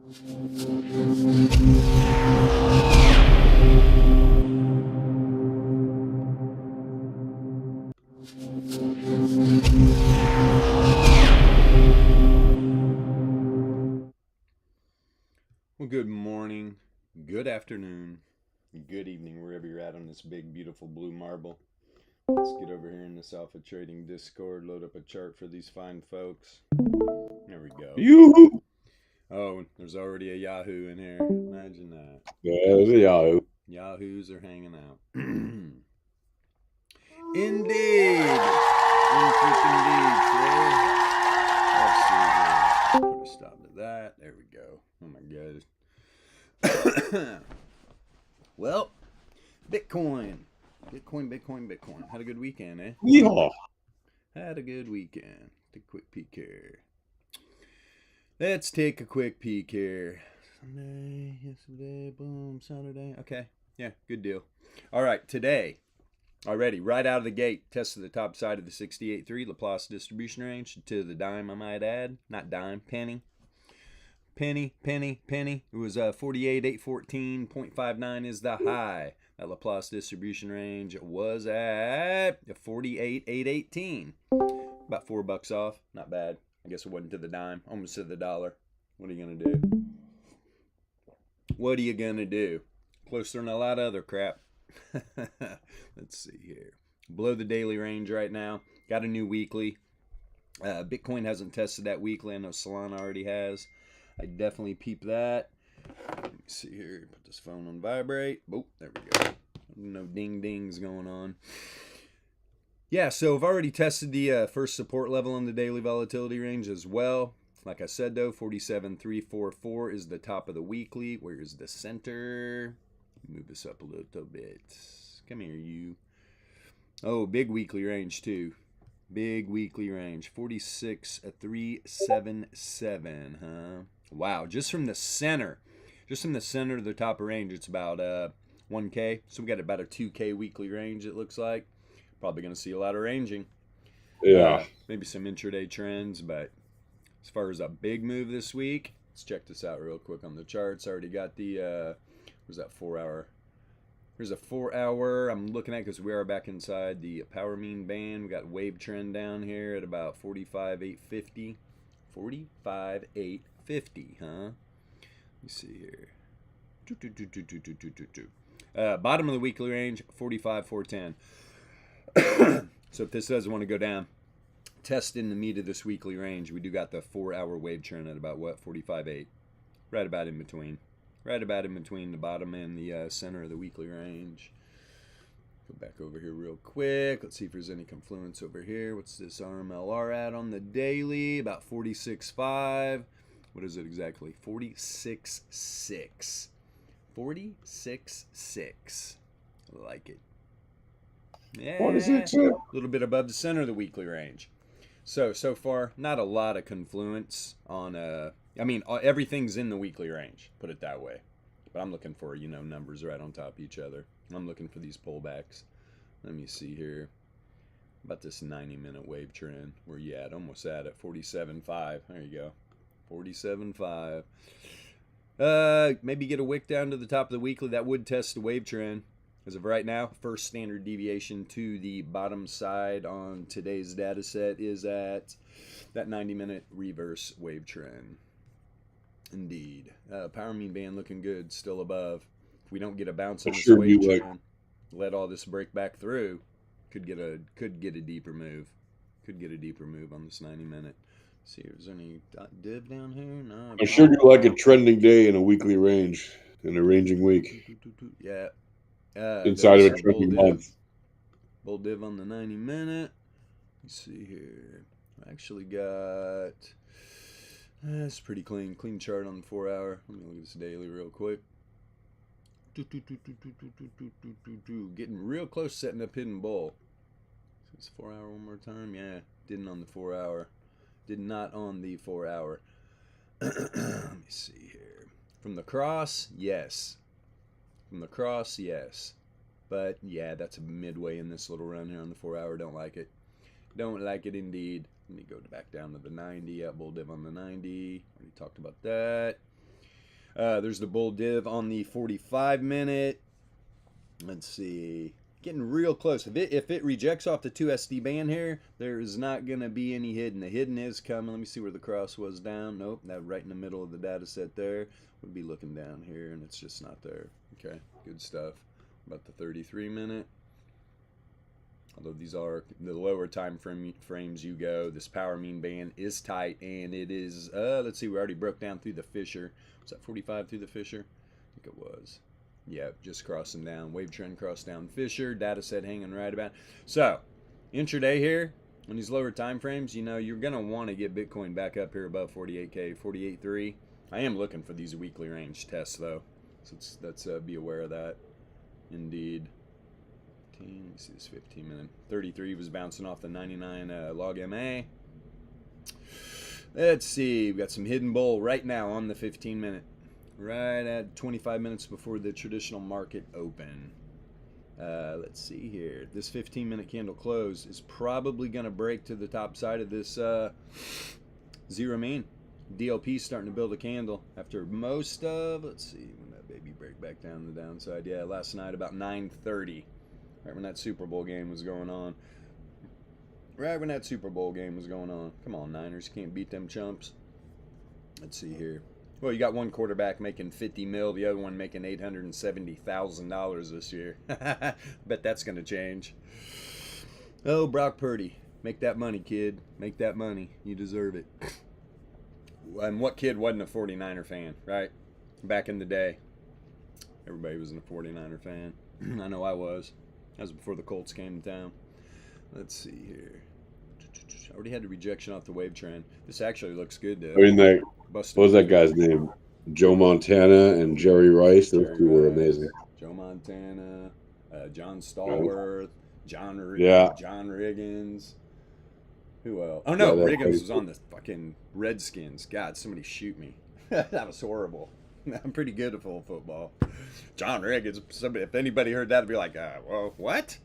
Well, good morning, good afternoon, good evening, wherever you're at on this big, beautiful blue marble. Let's get over here in this Alpha Trading Discord, load up a chart for these fine folks. There we go. Yoo-hoo! Oh, there's already a Yahoo in here. Imagine that. Yeah, there's a Yahoo. Yahoos are hanging out. Indeed. Indeed, sir. Let's see here. Put a stop to that. There we go. Oh my God. Well, Bitcoin. Had a good weekend, eh? Yeehaw! Had a good weekend. Take a quick peek here. Let's take a quick peek here. Sunday, yesterday, boom, Saturday. Okay, yeah, good deal. All right, today, already, right out of the gate, tested the top side of the 68.3 Laplace distribution range to the dime, I might add. Not dime, penny. Penny. It was 48,814.59 is the high. That Laplace distribution range was at 48,818. About $4 off. Not bad. I guess it wasn't to the dime. Almost to the dollar. What are you going to do? What are you going to do? Closer than a lot of other crap. Let's see here. Below the daily range right now. Got a new weekly. Bitcoin hasn't tested that weekly. I know Solana already has. I definitely peep that. Let me see here. Put this phone on vibrate. Oh, there we go. No ding dings going on. Yeah, so I've already tested the first support level on the daily volatility range as well. Like I said, though, 47,344 is the top of the weekly. Where is the center? Move this up a little bit. Come here, you. Oh, big weekly range, too. Big weekly range. 46,377, huh? Wow, just from the center of the top of range, it's about 1K. So we got about a 2K weekly range, it looks like. Probably going to see a lot of ranging. Yeah. Maybe some intraday trends, but as far as a big move this week, let's check this out real quick on the charts. I already got the, where's that 4 hour? Here's a 4 hour I'm looking at because we are back inside the power mean band. We got wave trend down here at about 45,850. 45,850, huh? Let me see here. Bottom of the weekly range, 45,410. So if this doesn't want to go down, test in the meat of this weekly range. We do got the 4 hour wave trend at about what? 45.8. Right about in between. Right about in between the bottom and the center of the weekly range. Go back over here real quick. Let's see if there's any confluence over here. What's this RMLR at on the daily? About 46.5. What is it exactly? 46.6. 46.6. I like it. Yeah, 46.6. a little bit above the center of the weekly range. So far, not a lot of confluence on I mean, everything's in the weekly range, put it that way. But I'm looking for, numbers right on top of each other. I'm looking for these pullbacks. Let me see here. About this 90-minute wave trend. Where you at? Almost at it. 47.5. There you go. 47.5. Maybe get a wick down to the top of the weekly. That would test the wave trend. As of right now, first standard deviation to the bottom side on today's data set is at that 90-minute reverse wave trend. Indeed. Power mean band looking good, still above. If we don't get a bounce on this wave trend, let all this break back through, could get a deeper move. Could get a deeper move on this 90-minute. See if there's any div down here. No. I sure do like a trending day in a weekly range, in a ranging week. Yeah. Inside of a trending month. Bull div on the 90-minute. Let's see here. I actually got... That's pretty clean. Clean chart on the 4 hour. Let me look at this daily real quick. Getting real close setting up hidden bull. This 4 hour one more time. Yeah. Didn't on the 4 hour. Did not on the 4 hour. Let me see here. From the cross, yes. From the cross, yes. But yeah, that's a midway in this little run here on the 4 hour. Don't like it. Don't like it indeed. Let me go back down to the 90. Bull div on the 90. Already talked about that. There's the bull div on the 45 minute. Let's see. Getting real close. If it rejects off the 2SD band here, there is not going to be any hidden. The hidden is coming. Let me see where the cross was down. Nope, that right in the middle of the data set there. We'll be looking down here, and it's just not there. Okay, good stuff. About the 33 minute. Although these are the lower time frames you go, this power mean band is tight, and it is, let's see, we already broke down through the Fisher. Was that 45 through the Fisher? I think it was. Yeah, just crossing down. Wave trend crossed down Fisher. Data set hanging right about. So, intraday here, on these lower time frames, you know, you're going to want to get Bitcoin back up here above 48K, 48.3. I am looking for these weekly range tests, though. So let's be aware of that. Indeed. Let me see this 15 minute. 33 was bouncing off the 99 log MA. Let's see. We've got some hidden bull right now on the 15 minute. Right at 25 minutes before the traditional market open. Let's see here. This 15-minute candle close is probably going to break to the top side of this zero mean. DLP starting to build a candle after most of, let's see, when that baby break back down the downside. Yeah, last night about 9:30, right when that Super Bowl game was going on. Right when that Super Bowl game was going on. Come on, Niners, can't beat them chumps. Let's see here. Well, you got one quarterback making 50 mil, the other one making $870,000 this year. Bet that's going to change. Oh, Brock Purdy. Make that money, kid. Make that money. You deserve it. And what kid wasn't a 49er fan, right? Back in the day. Everybody was a 49er fan. I know I was. That was before the Colts came to town. Let's see here. I already had the rejection off the wave trend. This actually looks good, though. I mean, what was that guy's name? Joe Montana and Jerry Rice. Those two were amazing. Joe Montana, John Stallworth, John Riggins. Who else? Oh, no, Riggins was on the fucking Redskins. God, somebody shoot me. That was horrible. I'm pretty good at full football. John Riggins, if anybody heard that, it'd be like, well, what?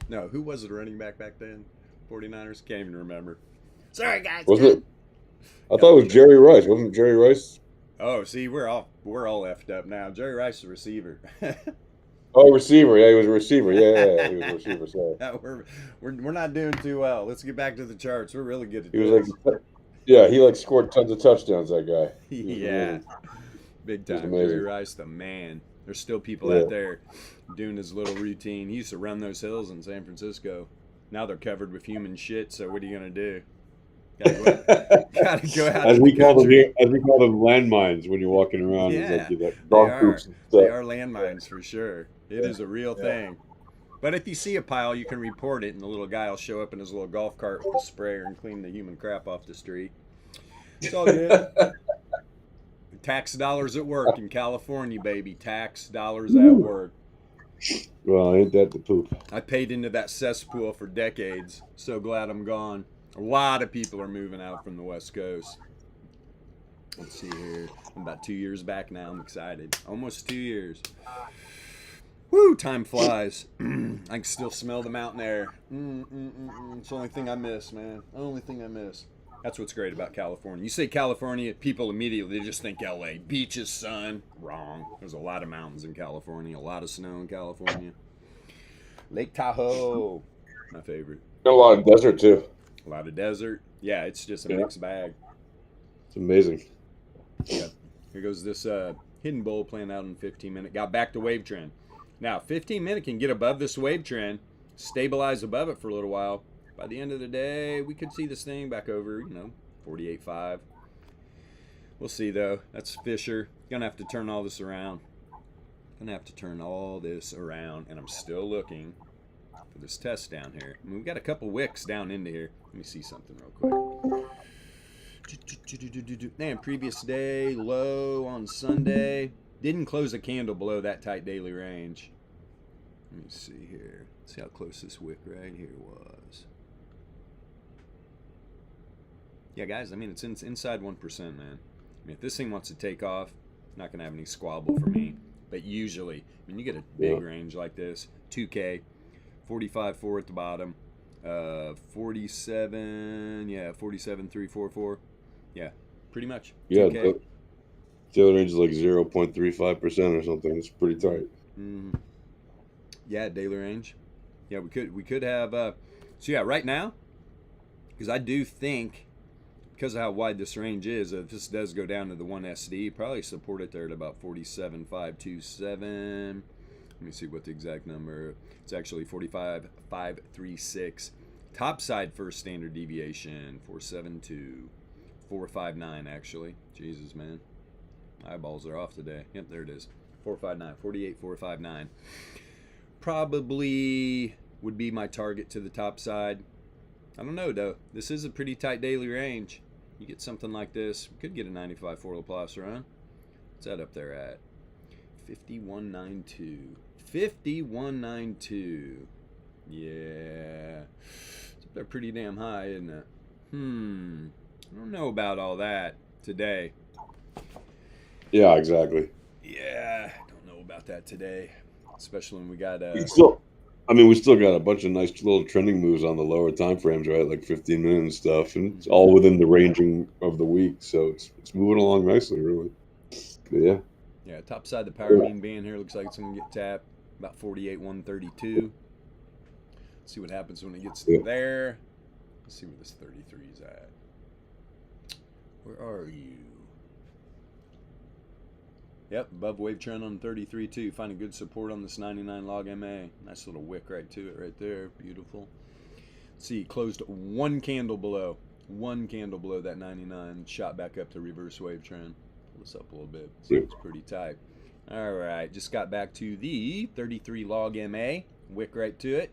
No, who was the running back then? 49ers? Can't even remember. Sorry, guys. Was it? I thought it was Jerry Rice. Wasn't it Jerry Rice? Oh, see, we're all effed up now. Jerry Rice is a receiver. Oh, receiver. Yeah, he was a receiver. Yeah, he was a receiver. Sorry. We're not doing too well. Let's get back to the charts. We're really good at this. He scored tons of touchdowns, that guy. Yeah. Big time. Jerry Rice, the man. There's still people out there doing his little routine. He used to run those hills in San Francisco. Now they're covered with human shit, so what are you going to do? Gotta go out as we call them landmines when you're walking around. Yeah, they are landmines for sure. It is a real thing. But if you see a pile, you can report it, and the little guy will show up in his little golf cart with a sprayer and clean the human crap off the street. It's all good. Tax dollars at work in California, baby. Tax dollars at work. Well, ain't that the poop? I paid into that cesspool for decades. So glad I'm gone. A lot of people are moving out from the West Coast. Let's see here. I'm about 2 years back now. I'm excited. Almost 2 years. Woo, time flies. I can still smell the mountain air. It's the only thing I miss, man. Only thing I miss. That's what's great about California. You say California, people immediately just think LA. Beaches, sun. Wrong. There's a lot of mountains in California. A lot of snow in California. Lake Tahoe. My favorite. Got a lot of desert, too. A lot of desert. Yeah, it's just a mixed bag. It's amazing. Yeah. Here goes this hidden bull playing out in 15 minute. Got back to wave trend. Now, 15 minute can get above this wave trend, stabilize above it for a little while. By the end of the day, we could see this thing back over, 48.5. We'll see, though. That's Fisher. Gonna have to turn all this around. And I'm still looking for this test down here. I mean, we've got a couple wicks down into here. Let me see something real quick. Man, previous day, low on Sunday. Didn't close a candle below that tight daily range. Let me see here. See how close this wick right here was. Yeah, guys, I mean, it's inside 1%, man. I mean, if this thing wants to take off, it's not going to have any squabble for me. But usually, when you get a big range like this, 2K, 45.4 at the bottom, 47, 47.344. Yeah, pretty much. 2K. Daily range is like 0.35% or something. It's pretty tight. Mm-hmm. Yeah, daily range. Yeah, we could have. So yeah, right now, because I do think, because of how wide this range is, if this does go down to the 1 SD, probably support it there at about 47,527. Let me see what the exact number. It's actually 45,536. Top side first standard deviation 472. 459 actually. Jesus, man. Eyeballs are off today. Yep, there it is. 459. 48,459. Probably would be my target to the top side. I don't know though. This is a pretty tight daily range. You get something like this, we could get a 95 for Laplace run. What's that up there at? 5192. 5192. Yeah. It's up there pretty damn high, isn't it? I don't know about all that today. Yeah, exactly. Yeah, I don't know about that today. Especially when we got We still got a bunch of nice little trending moves on the lower time frames, right? Like 15-minute and stuff, and it's all within the ranging of the week, so it's moving along nicely, really. But yeah. Yeah, top side of the power mean band here looks like it's gonna get tapped about 48,132. See what happens when it gets to there. Let's see where this 33 is at. Where are you? Yep, above wave trend on 33 too. Finding good support on this 99 log MA. Nice little wick right to it right there. Beautiful. Let's see, closed one candle below. One candle below that 99. Shot back up to reverse wave trend. Pull this up a little bit. So it's pretty tight. All right, just got back to the 33 log MA. Wick right to it.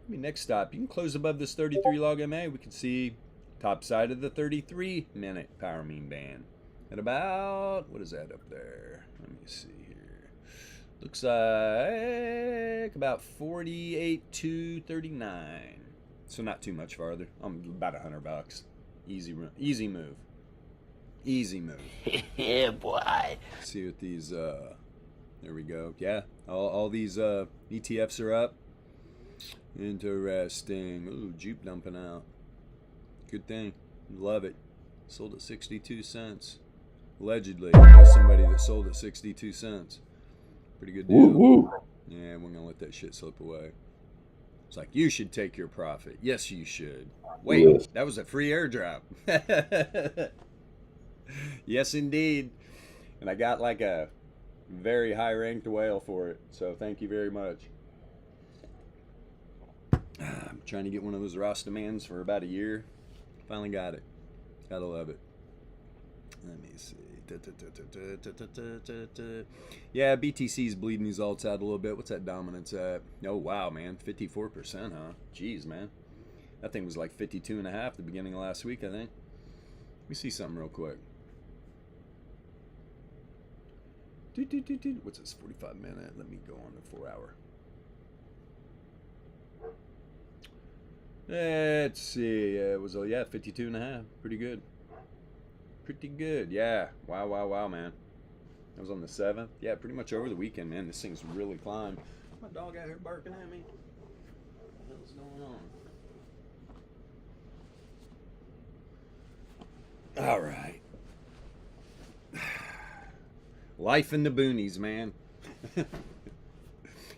Next stop, you can close above this 33 log MA. We can see top side of the 33-minute power mean band. At about, what is that up there? Let me see here. Looks like about 48,239. So not too much farther. I'm about $100. Easy move. Easy move. Yeah, boy. See what these, there we go. Yeah, all these ETFs are up. Interesting. Ooh, jupe dumping out. Good thing. Love it. Sold at 62 cents. Allegedly. I know somebody that sold at 62 cents. Pretty good deal. Woo. Yeah, we're going to let that shit slip away. It's like, you should take your profit. Yes, you should. Wait, Yes. that was a free airdrop. Yes, indeed. And I got like a very high ranked whale for it. So thank you very much. I'm trying to get one of those Rastamans for about a year. Finally got it. Gotta love it. Let me see. Yeah, BTC's bleeding these alts out a little bit. What's that dominance at? Oh, wow, man. 54%, huh? Jeez, man. That thing was like 52.5 at the beginning of last week, I think. Let me see something real quick. What's this, 45-minute? Let me go on to 4-hour. Let's see. It was, 52.5. Pretty good. Pretty good. Yeah. Wow, man. That was on the 7th. Yeah, pretty much over the weekend, man. This thing's really climbed. My dog out here barking at me. What the hell's going on? All right. Life in the boonies, man.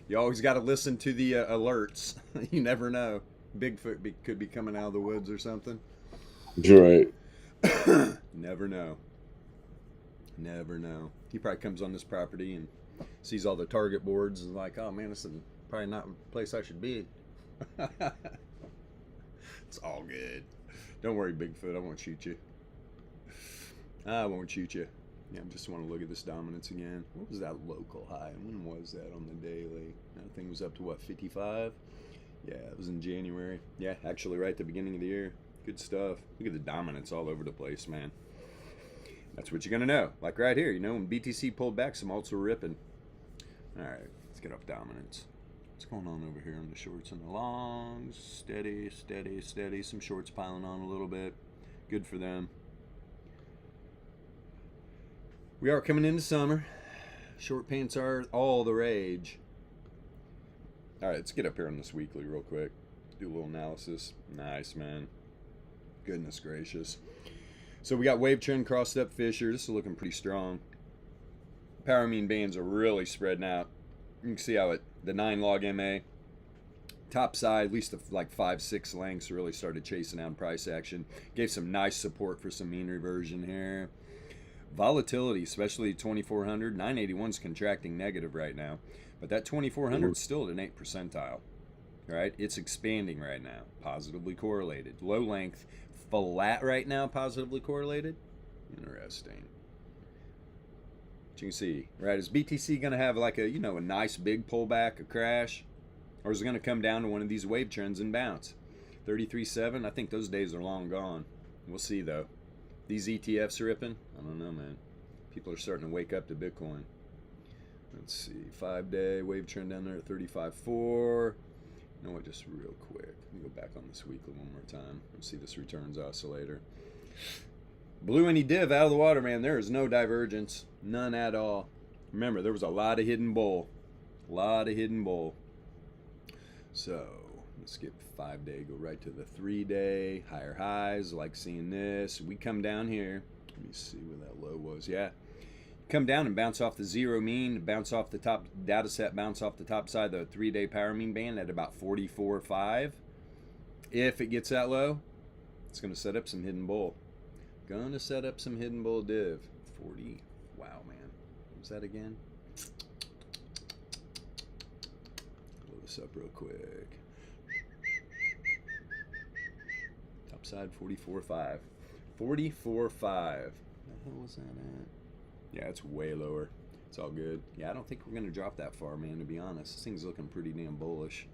You always got to listen to the alerts. You never know. Bigfoot could be coming out of the woods or something. You're right. Never know. He probably comes on this property and sees all the target boards and is like, oh man, this is probably not a place I should be. It's all good. Don't worry, Bigfoot. I won't shoot you. I won't shoot you. Yeah, I just want to look at this dominance again. What was that local high? When was that on the daily? That thing was up to what, 55? Yeah, it was in January. Yeah, actually right at the beginning of the year. Good stuff. Look at the dominance all over the place, man. That's what you're going to know. Like right here, when BTC pulled back, some alts were ripping. All right, let's get up dominance. What's going on over here on the shorts and the longs? Steady. Some shorts piling on a little bit. Good for them. We are coming into summer. Short pants are all the rage. All right, let's get up here on this weekly real quick. Do a little analysis. Nice, man. Goodness gracious. So we got wave trend crossed up Fisher. This is looking pretty strong. Power mean bands are really spreading out. You can see how the 9 log MA top side, at least like 5-6 lengths, really started chasing down price action. Gave some nice support for some mean reversion here. Volatility, especially 2400, 981's contracting negative right now, but that 2400 is still at an 8 percentile. Right, it's expanding right now, positively correlated. Low length, flat right now, positively correlated. Interesting. But you can see, right? Is BTC going to have like a a nice big pullback, a crash, or is it going to come down to one of these wave trends and bounce? 33.7. I think those days are long gone. We'll see though. These ETFs ripping. I don't know, man. People are starting to wake up to Bitcoin. Let's see, 5-day wave trend down there at 35.4. You know what, just real quick, let me go back on this weekly one more time. Let's see this returns oscillator. Blew any div out of the water, man. There is no divergence, none at all. Remember, there was a lot of hidden bull. So let's skip 5-day, go right to the 3-day. Higher highs, like seeing this. We come down here. Let me see where that low was. Yeah. Come down and bounce off the zero mean, bounce off the top data set, bounce off the top side of the 3-day power mean band at about 44.5. If it gets that low, it's going to set up some hidden bull. Going to set up some hidden bull div. 40. Wow, man. What was that again? Blow this up real quick. Top side 44.5. 44.5. What the hell was that at? Yeah, it's way lower. It's all good. Yeah, I don't think we're going to drop that far, man, to be honest. This thing's looking pretty damn bullish.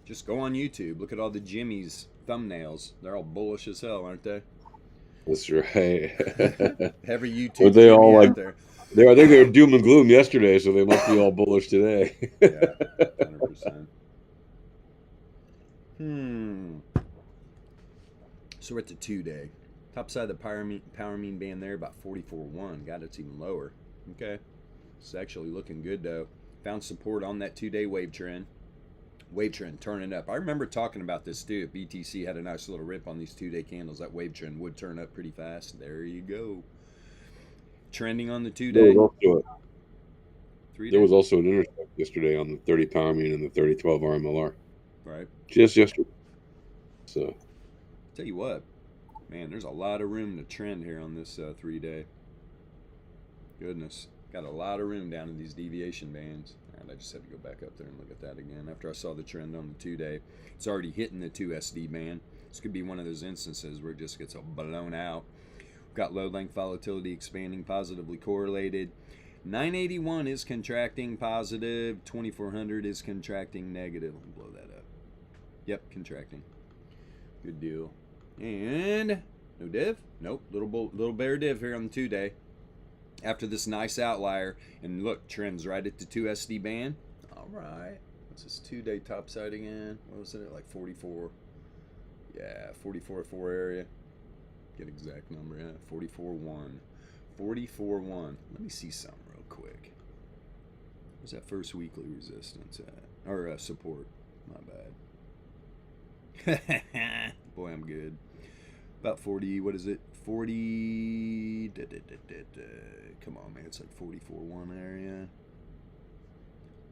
Just go on YouTube. Look at all the Jimmy's thumbnails. They're all bullish as hell, aren't they? That's right. Every YouTube Are they all Jimmy like out there. I think they were doom and gloom yesterday, so they must be all bullish today. Yeah, 100%. So we're at the 2-day. Top side of the power mean band there, about 44.1. God, it's even lower. Okay. It's actually looking good, though. Found support on that 2-day wave trend. Wave trend turning up. I remember talking about this, too. If BTC had a nice little rip on these 2-day candles, that wave trend would turn up pretty fast. There you go. Trending on the 2-day. There was also an intercept yesterday on the 30 power mean and the 30-12 RMLR. Right. Just yesterday. So. Tell you what. Man, there's a lot of room to trend here on this 3-day. Goodness. Got a lot of room down in these deviation bands. And I just had to go back up there and look at that again. After I saw the trend on the 2-day, it's already hitting the 2 SD band. This could be one of those instances where it just gets blown out. We've got low length volatility expanding, positively correlated. 981 is contracting positive. 2400 is contracting negative. Let me blow that up. Yep, contracting. Good deal. And no div? Nope. Little bear div here on the 2-day. After this nice outlier. And look, trends right at the 2 SD band. All right. What's this 2-day top side again? What was it? Like 44. Yeah, 44.4 area. Get exact number. Yeah, 44.1. 44.1. Let me see something real quick. Where's that first weekly resistance at? Or support. My bad. Boy, I'm good. About 40, what is it? 40, come on, man, it's like 44.1 area.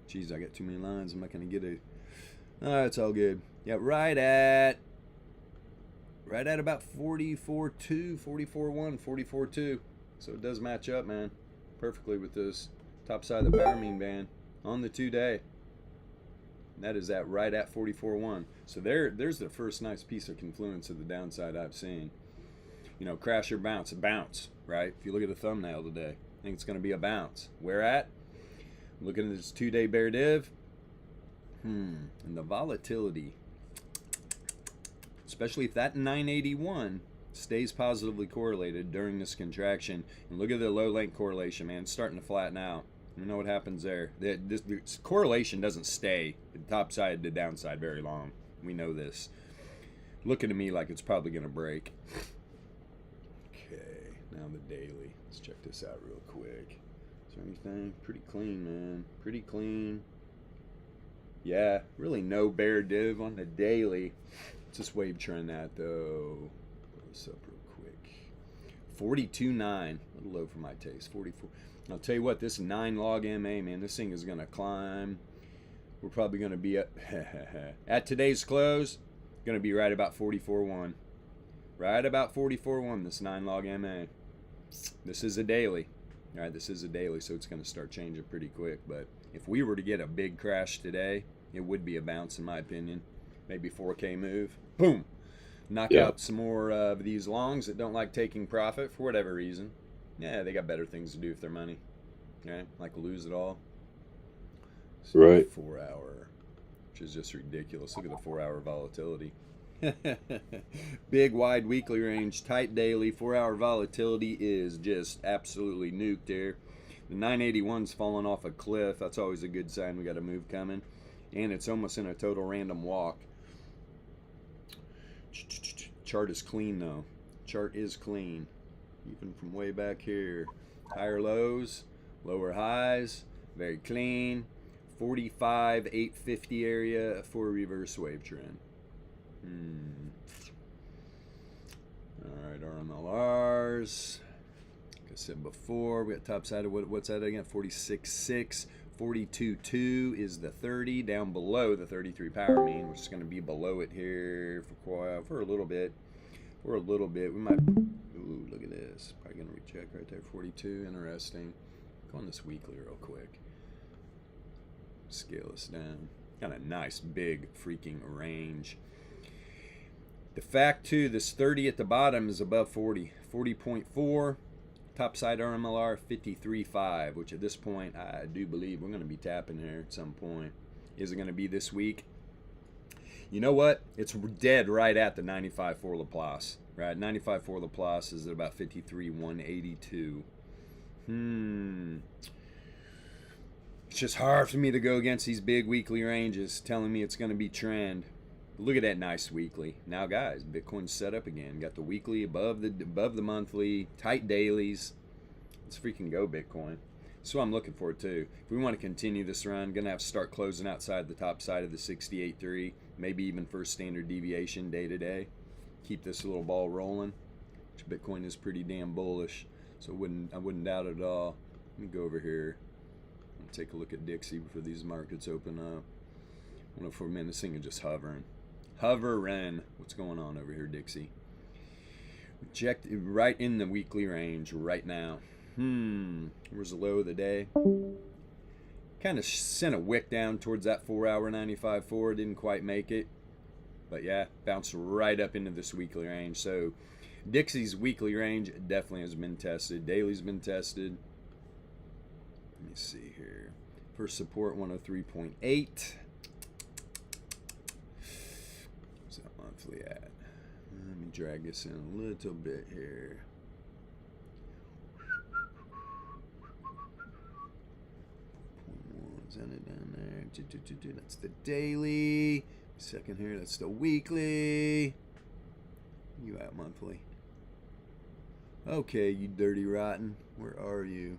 Jeez, I got too many lines. I'm not going to get a, it's all good. Yeah, right at about 44.2, 44.1, 44.2. So it does match up, man, perfectly with this top side of the power mean band on the 2-day. That is at right at 44.1. So there's the first nice piece of confluence of the downside I've seen. You know, crash or bounce, bounce, right? If you look at the thumbnail today, I think it's going to be a bounce. Where at? Looking at this 2-day bear div. And the volatility, especially if that 981 stays positively correlated during this contraction. And look at the low length correlation, man. It's starting to flatten out. You know what happens there. This correlation doesn't stay the top side to downside very long. We know this. Looking to me like it's probably going to break. Okay, now the daily. Let's check this out real quick. Is there anything? Pretty clean, man. Pretty clean. Yeah, really no bear div on the daily. Let's just wave trend that, though. this up real quick. 42.9, a little low for my taste. 44. I'll tell you what, this 9 log MA, man, this thing is going to climb. We're probably going to be at today's close, going to be right about 44.1. Right about 44.1, this 9 log MA. This is a daily. All right, this is a daily, so it's going to start changing pretty quick. But if we were to get a big crash today, it would be a bounce in my opinion. Maybe 4K move. Boom. Knock out some more of these longs that don't like taking profit for whatever reason. Yeah, they got better things to do with their money. Right? Like lose it all. So right. 4 hour, which is just ridiculous. Look at the 4 hour volatility. Big wide weekly range, tight daily. 4 hour volatility is just absolutely nuked here. The 981's falling off a cliff. That's always a good sign we got a move coming. And it's almost in a total random walk. Chart is clean though. Chart is clean. Even from way back here. Higher lows, lower highs, very clean. 45,850 area for a reverse wave trend. Alright, RMLRs. Like I said before, we got top side of what's that again? 46.6. 42.2 is the 30, down below the 33 power mean. We're just going to be below it here for a little bit. For a little bit. We might. Ooh, look at this. Probably going to reject right there. 42. Interesting. Go on this weekly real quick. Scale this down. Got a nice big freaking range. The fact too, this 30 at the bottom is above 40. 40.4. Top side RMLR 53.5, which at this point I do believe we're going to be tapping there at some point. Is it going to be this week? You know what? It's dead right at the 95.4 Laplace. Right, 95.4 Laplace is at about 53.182. It's just hard for me to go against these big weekly ranges telling me it's going to be trend. Look at that nice weekly. Now guys, Bitcoin's set up again. Got the weekly above the monthly, tight dailies. Let's freaking go Bitcoin. That's what I'm looking for too. If we want to continue this run, gonna have to start closing outside the top side of the 68.3, maybe even first standard deviation day to day. Keep this little ball rolling. Which Bitcoin is pretty damn bullish, so I wouldn't doubt it at all. Let me go over here and take a look at Dixie before these markets open up. I don't know, for a minute this thing is just hovering. Hovering. What's going on over here, Dixie? Rejected right in the weekly range right now. Where's the low of the day? Kind of sent a wick down towards that 4 hour 95.4. Didn't quite make it. But yeah, bounced right up into this weekly range. So Dixie's weekly range definitely has been tested. Daily's been tested. Let me see here. First support 103.8. At. Let me drag this in a little bit here. Is that it down there? That's the daily. Second here, that's the weekly. You at monthly? Okay, you dirty rotten. Where are you?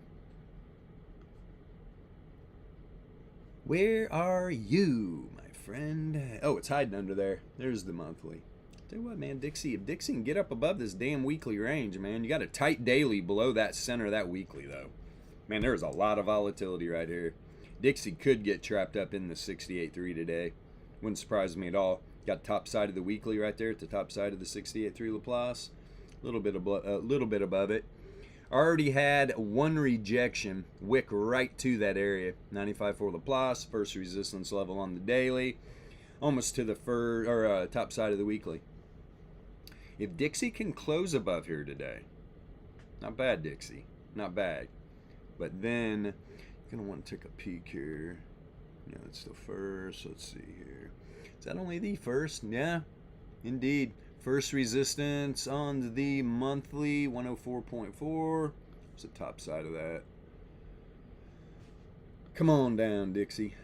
Where are you, my friend? Oh, it's hiding under there. There's the monthly. Tell you what, man, Dixie, if Dixie can get up above this damn weekly range, man, you got a tight daily below that center of that weekly, though. Man, there's a lot of volatility right here. Dixie could get trapped up in the 68.3 today. Wouldn't surprise me at all. Got top side of the weekly right there at the top side of the 68.3 Laplace. A little bit above it. Already had one rejection, wick right to that area. 95.4 Laplace, first resistance level on the daily, almost to the top side of the weekly. If Dixie can close above here today, not bad, Dixie, not bad. But then you're gonna want to take a peek here. Yeah, it's the first. Let's see here. Is that only the first? Yeah, indeed. First resistance on the monthly 104.4. What's the top side of that? Come on down, Dixie.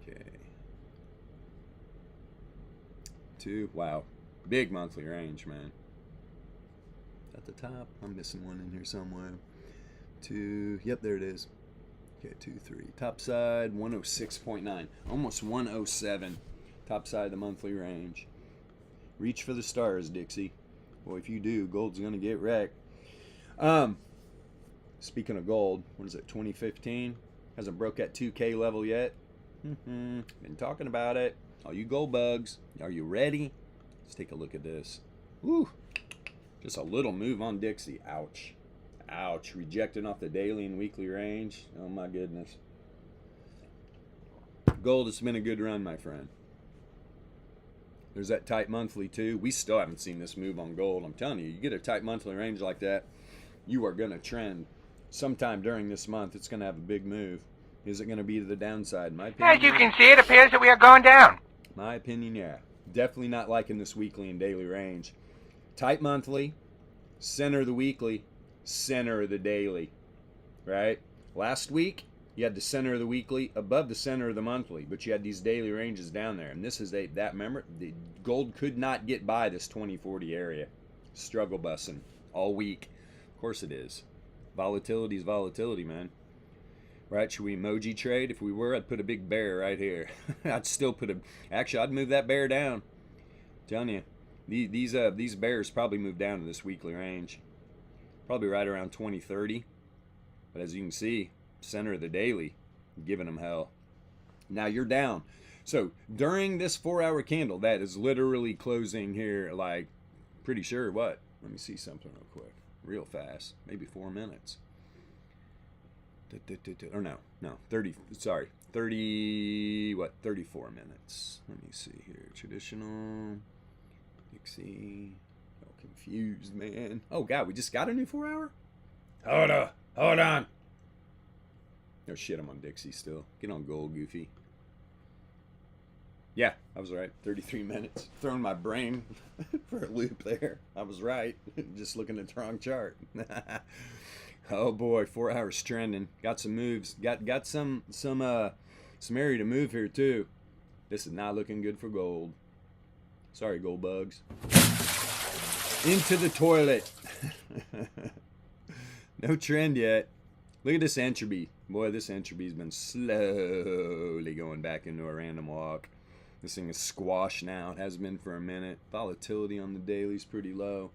Okay. 2. Wow. Big monthly range, man. At the top. I'm missing one in here somewhere. 2. Yep, there it is. Okay, 2, 3. Top side 106.9. Almost 107. Top side of the monthly range. Reach for the stars, Dixie. Well, if you do, gold's going to get wrecked. Speaking of gold, what is it, 2015? Hasn't broke that 2K level yet. Been talking about it. All you gold bugs, are you ready? Let's take a look at this. Woo! Just a little move on Dixie. Ouch. Ouch. Rejecting off the daily and weekly range. Oh my goodness. Gold, it's been a good run, my friend. There's that tight monthly too. We still haven't seen this move on gold. I'm telling you, you get a tight monthly range like that, you are going to trend. Sometime during this month, it's going to have a big move. Is it going to be to the downside? My opinion, as you can see, it appears that we are going down. My opinion, yeah. Definitely not liking this weekly and daily range. Tight monthly, center of the weekly, center of the daily, right? Last week, you had the center of the weekly above the center of the monthly, but you had these daily ranges down there. And this is remember, the gold could not get by this 2040 area. Struggle bussing all week. Of course it is. Volatility is volatility, man. Right? Should we emoji trade? If we were, I'd put a big bear right here. I'd still put actually, I'd move that bear down. I'm telling you, these bears probably move down to this weekly range. Probably right around 2030. But as you can see, center of the daily, giving them hell. Now you're down. So during this 4-hour candle, that is literally closing here, like, pretty sure what? Let me see something real quick. Real fast, maybe 4 minutes. Or no, 30, sorry, 34 minutes. Let me see here. Traditional, Dixie, all confused, man. Oh God, we just got a new 4-hour? Hold on. No shit, I'm on Dixie still. Get on gold, Goofy. Yeah, I was right. 33 minutes. Throwing my brain for a loop there. I was right. Just looking at the wrong chart. Oh boy, 4 hours trending. Got some moves. Got some area to move here too. This is not looking good for gold. Sorry, gold bugs. Into the toilet. No trend yet. Look at this entropy. Boy, this entropy's been slowly going back into a random walk. This thing is squashed now. It has been for a minute. Volatility on the daily is pretty low.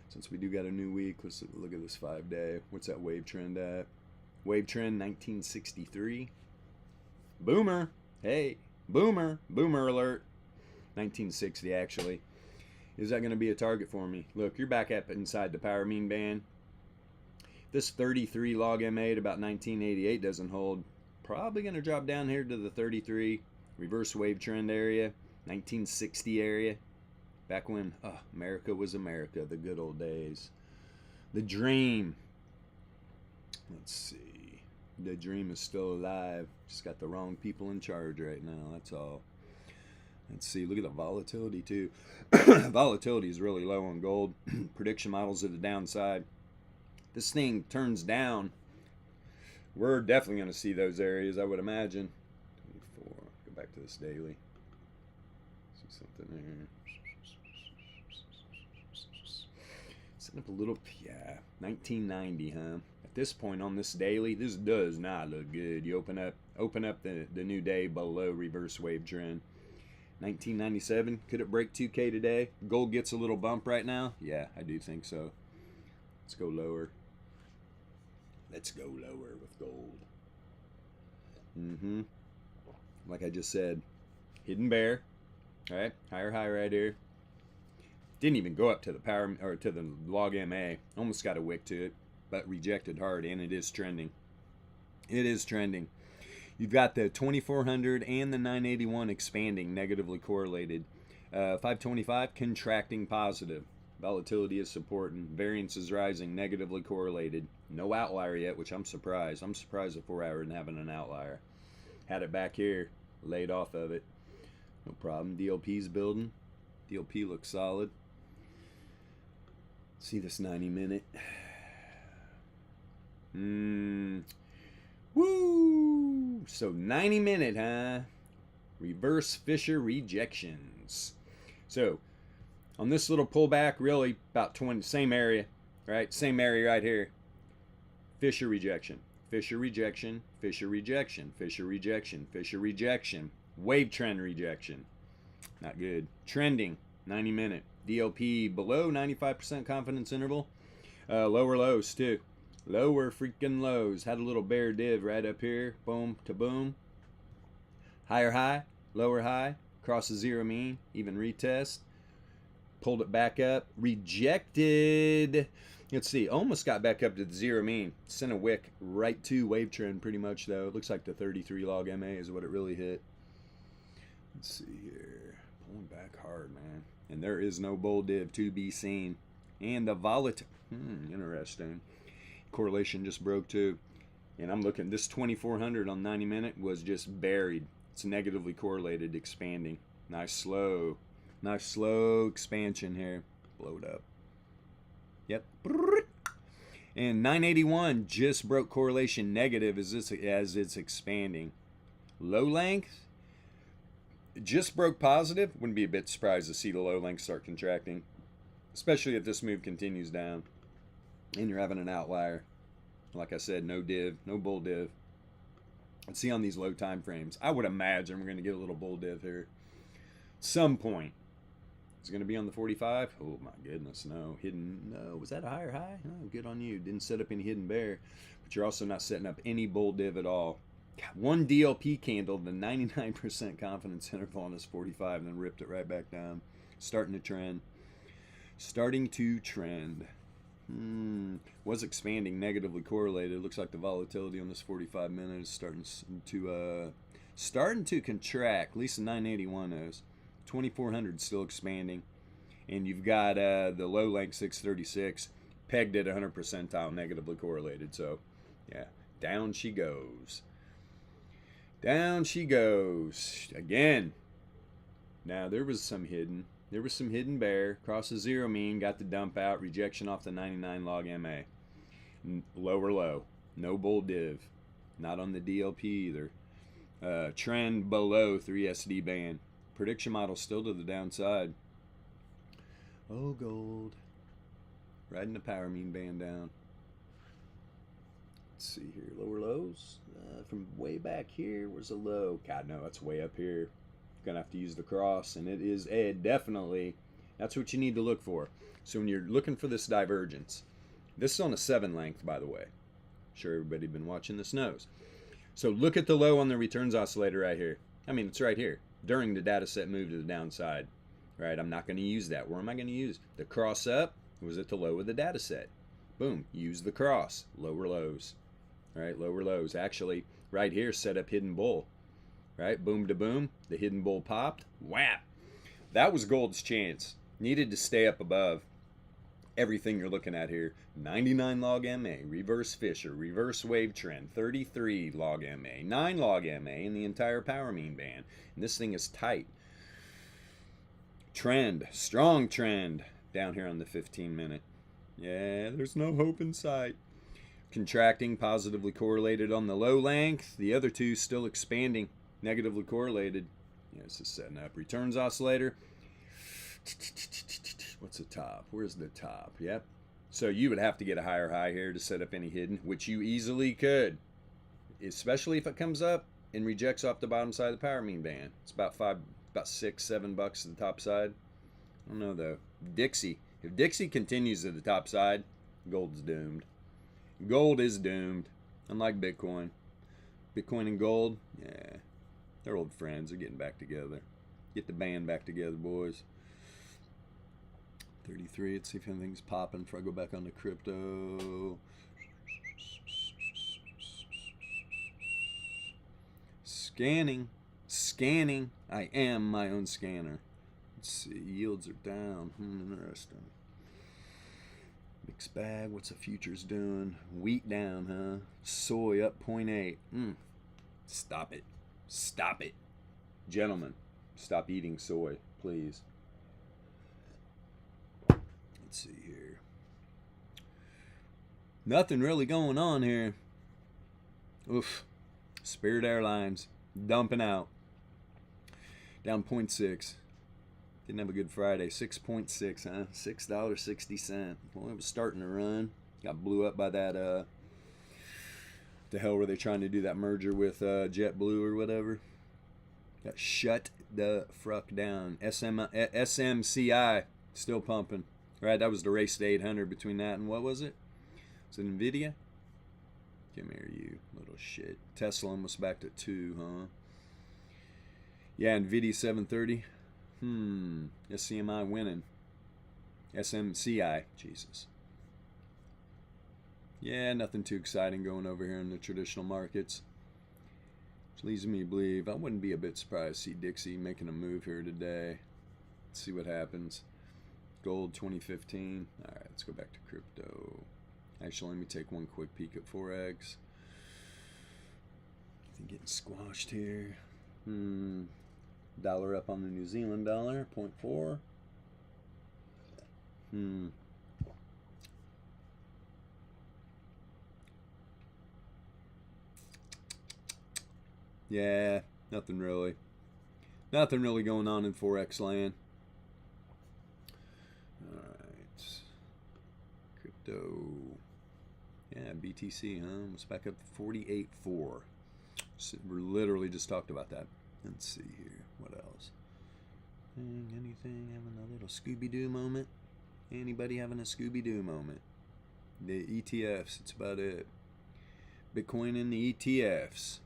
Since we do got a new week, let's look at this 5-day. What's that wave trend at? Wave trend 1963. Boomer. Hey, boomer. Boomer alert. 1960 actually. Is that going to be a target for me? Look, you're back up inside the power mean band. This 33 log MA at about 1988 doesn't hold. Probably going to drop down here to the 33. Reverse wave trend area, 1960 area, back when America was America, the good old days. The dream. Let's see. The dream is still alive. Just got the wrong people in charge right now, that's all. Let's see, look at the volatility too. Volatility is really low on gold. Prediction models at the downside. This thing turns down. We're definitely going to see those areas, I would imagine. Back to this daily. See something there. Set up a little, yeah, 1990, huh? At this point on this daily, this does not look good. You open up the new day below reverse wave trend. 1997, could it break 2K today? Gold gets a little bump right now. Yeah, I do think so. Let's go lower. Let's go lower with gold. Like I just said, hidden bear, all right, higher high right here. Didn't even go up to the power or to the log MA. Almost got a wick to it, but rejected hard, and it is trending. It is trending. You've got the 2400 and the 981 expanding, negatively correlated. 525 contracting positive. Volatility is supporting. Variance is rising, negatively correlated. No outlier yet, which I'm surprised. I'm surprised at 4 hour and having an outlier. Had it back here, laid off of it. No problem. DLP's building. DLP looks solid. See this 90 minute. Woo! So 90 minute, huh? Reverse Fisher rejections. So on this little pullback, really about 20, same area, right? Same area right here. Fisher rejection. Fisher rejection, Fisher rejection, Fisher rejection, Fisher rejection, wave trend rejection. Not good. Trending. 90-minute. DLP below 95% confidence interval. Lower lows too. Lower freaking lows. Had a little bear div right up here. Boom to boom. Higher high, lower high. Cross the zero mean. Even retest. Pulled it back up. Rejected. Let's see. Almost got back up to the zero mean. Sent a wick right to wave trend pretty much though. It looks like the 33 log MA is what it really hit. Let's see here. Pulling back hard, man. And there is no bull div to be seen. And the volatility. Interesting. Correlation just broke too. And I'm looking, this 2400 on 90-minute was just buried. It's negatively correlated, expanding. Nice slow expansion here. Blowed up. Yep. And 981 just broke correlation negative as it's expanding. Low length just broke positive. Wouldn't be a bit surprised to see the low length start contracting, especially if this move continues down and you're having an outlier. Like I said, no div, no bull div. Let's see on these low time frames. I would imagine we're going to get a little bull div here. Some point. Is it going to be on the 45? Oh my goodness, no. Hidden, no. Was that a higher high? Oh, good on you. Didn't set up any hidden bear. But you're also not setting up any bull div at all. God, one DLP candle, the 99% confidence interval on this 45, and then ripped it right back down. Starting to trend. Starting to trend. Was expanding, negatively correlated. Looks like the volatility on this 45 minutes is starting to contract. At least the 981 is. 2400 still expanding, and you've got the low length 636 pegged at 100 percentile, negatively correlated. So, yeah, down she goes. Down she goes again. Now there was some hidden. There was some hidden bear. Cross the zero mean, got the dump out, rejection off the 99 log MA. Lower low. No bull div. Not on the DLP either. Trend below 3SD band. Prediction model still to the downside. Oh, gold. Riding the power mean band down. Let's see here. Lower lows. From way back here, where's the low? God, no, that's way up here. Gonna have to use the cross, and it is definitely, that's what you need to look for. So when you're looking for this divergence, this is on a 7 length, by the way. I'm sure everybody been watching this knows. So look at the low on the returns oscillator right here. I mean, it's right here during the data set move to the downside, right? I'm not going to use that. Where am I going to use the cross up? Was at the low of the data set. Boom, use the cross. Lower lows, right? Lower lows. Actually, right here, set up hidden bull. Right, boom to boom, the hidden bull popped, whap. That was gold's chance. Needed to stay up above everything you're looking at here. 99 log MA, reverse Fisher, reverse wave trend, 33 log MA, 9 log MA in the entire power mean band. And this thing is tight. Trend, strong trend down here on the 15 minute. Yeah, there's no hope in sight. Contracting, positively correlated on the low length. The other two still expanding. Negatively correlated. Yeah, this is setting up. Returns oscillator. What's the top? Where's the top? Yep. So you would have to get a higher high here to set up any hidden, which you easily could. Especially if it comes up and rejects off the bottom side of the power mean band. It's about $6, $7 to the top side. I don't know though. Dixie. If Dixie continues to the top side, gold's doomed. Gold is doomed. Unlike Bitcoin. Bitcoin and gold, yeah. They're old friends. They're getting back together. Get the band back together, boys. 33. Let's see if anything's popping before I go back on the crypto. Scanning. Scanning. I am my own scanner. Let's see. Yields are down. Interesting. Mixed bag. What's the futures doing? Wheat down, huh? Soy up 0.8. Stop it. Stop it. Gentlemen, stop eating soy, please. Let's see here. Nothing really going on here. Oof. Spirit Airlines dumping out. Down 0.6. Didn't have a good Friday. 6.6, huh? $6.60. Well, it was starting to run. Got blew up by that, the hell were they trying to do that merger with JetBlue or whatever? Shut the fruck down. SMCI still pumping. Right, that was the race to 800 between that and what was it? Is it NVIDIA? Come here, you little shit. Tesla almost back to 2, huh? Yeah, NVIDIA 730. SCMI winning. SMCI, Jesus. Yeah, nothing too exciting going over here in the traditional markets. Which leads me to believe I wouldn't be a bit surprised to see Dixie making a move here today. Let's see what happens. Gold 2015. All right, let's go back to crypto. Actually, let me take one quick peek at Forex. I think getting squashed here. Dollar up on the New Zealand dollar, 0.4. Yeah, nothing really. Nothing really going on in Forex land. Alright. Crypto. Yeah, BTC, huh? It's back up to 48.4. So we're literally just talked about that. Let's see here. What else? Anything having a little Scooby-Doo moment? Anybody having a Scooby-Doo moment? The ETFs, it's about it. Bitcoin in the ETFs.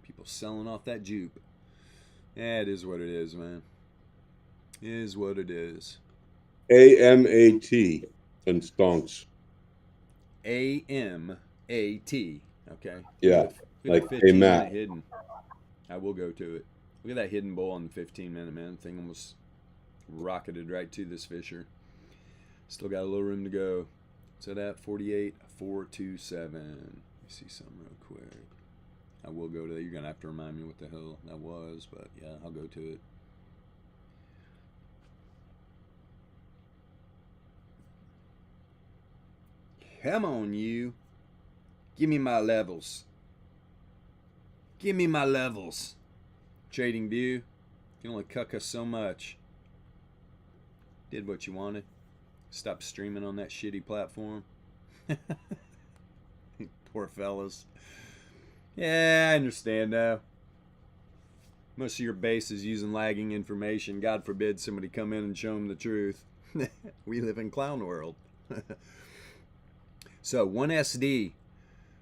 People selling off that jupe. Yeah, it is what it is, man. It is what it is. AMAT and stonks. AMAT. Okay. Yeah. Look at Like the 15-minute AMAT. hidden. I will go to it. Look at that hidden bull on the 15-minute, man. The thing almost rocketed right to this Fisher. Still got a little room to go. So that 48.427. Let me see something real quick. I will go to that. You're going to have to remind me what the hell that was, but yeah, I'll go to it. Come on, you. Give me my levels. Give me my levels. Trading View. You can only cuck us so much. Did what you wanted. Stop streaming on that shitty platform. Poor fellas. Yeah, I understand now. Most of your base is using lagging information. God forbid somebody come in and show them the truth. We live in clown world. So 1SD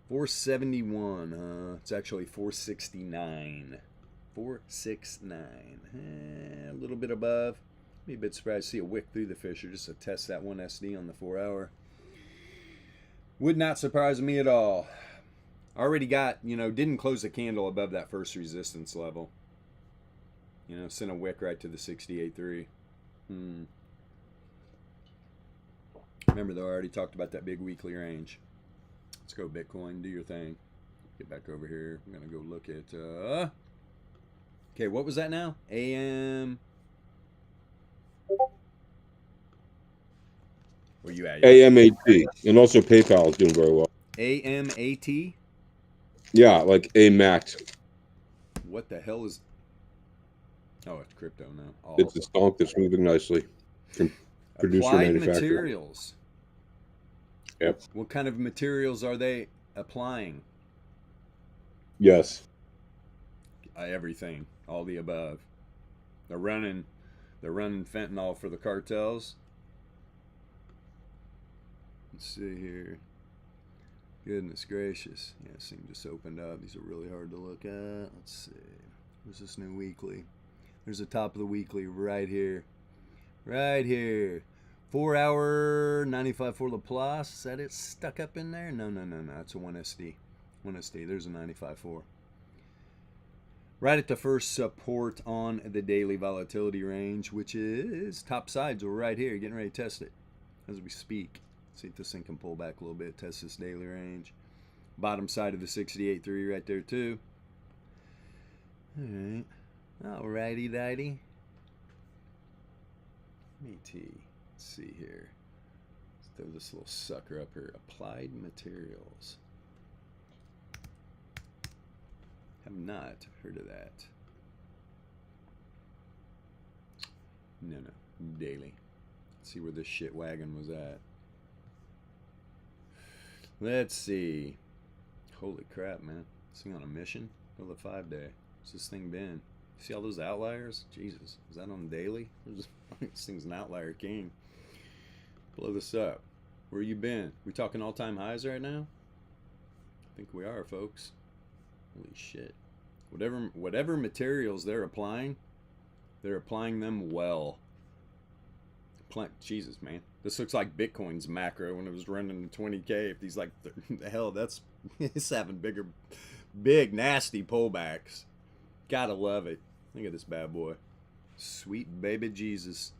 471. It's actually 469. 469. A little bit above. Be a bit surprised to see a wick through the Fisher just to test that 1SD on the 4-hour. Would not surprise me at all. Already got, didn't close the candle above that first resistance level. Sent a wick right to the 68.3. Remember, though, I already talked about that big weekly range. Let's go Bitcoin, do your thing. Get back over here. I'm going to go look at... Okay, what was that now? AM... Where you at? AMAT. And also PayPal is doing very well. AMAT? Yeah, like AMAT. What the hell is... Oh, it's crypto now. Oh. It's a stonk that's moving nicely. From producer Applied manufacturer. materials. Yep. What kind of materials are they applying? Yes. Everything. All the above. They're running fentanyl for the cartels. Let's see here. Goodness gracious. Yeah, this thing just opened up. These are really hard to look at. Let's see. Where's this new weekly? There's the top of the weekly right here. Right here. 4-hour 95 for Laplace. Is that it stuck up in there? No. It's a 1SD. 1SD. There's a 95.4. Right at the first support on the daily volatility range, which is top sides. We're right here getting ready to test it as we speak. See if this thing can pull back a little bit. Test this daily range. Bottom side of the 68.3 right there too. Alright. Alrighty dighty. Let's see here. Let's throw this little sucker up here. Applied materials. Have not heard of that. No. Daily. Let's see where this shit wagon was at. Let's see. Holy crap, man. This thing on a mission? Well, the 5-day. What's this thing been? See all those outliers? Jesus, is that on daily? This thing's an outlier king. Blow this up. Where you been? We talking all-time highs right now? I think we are, folks. Holy shit. Whatever materials they're applying them well. Jesus, man. This looks like Bitcoin's macro when it was running to 20K. If these like, the hell, that's it's having big, nasty pullbacks. Gotta love it. Look at this bad boy. Sweet baby Jesus.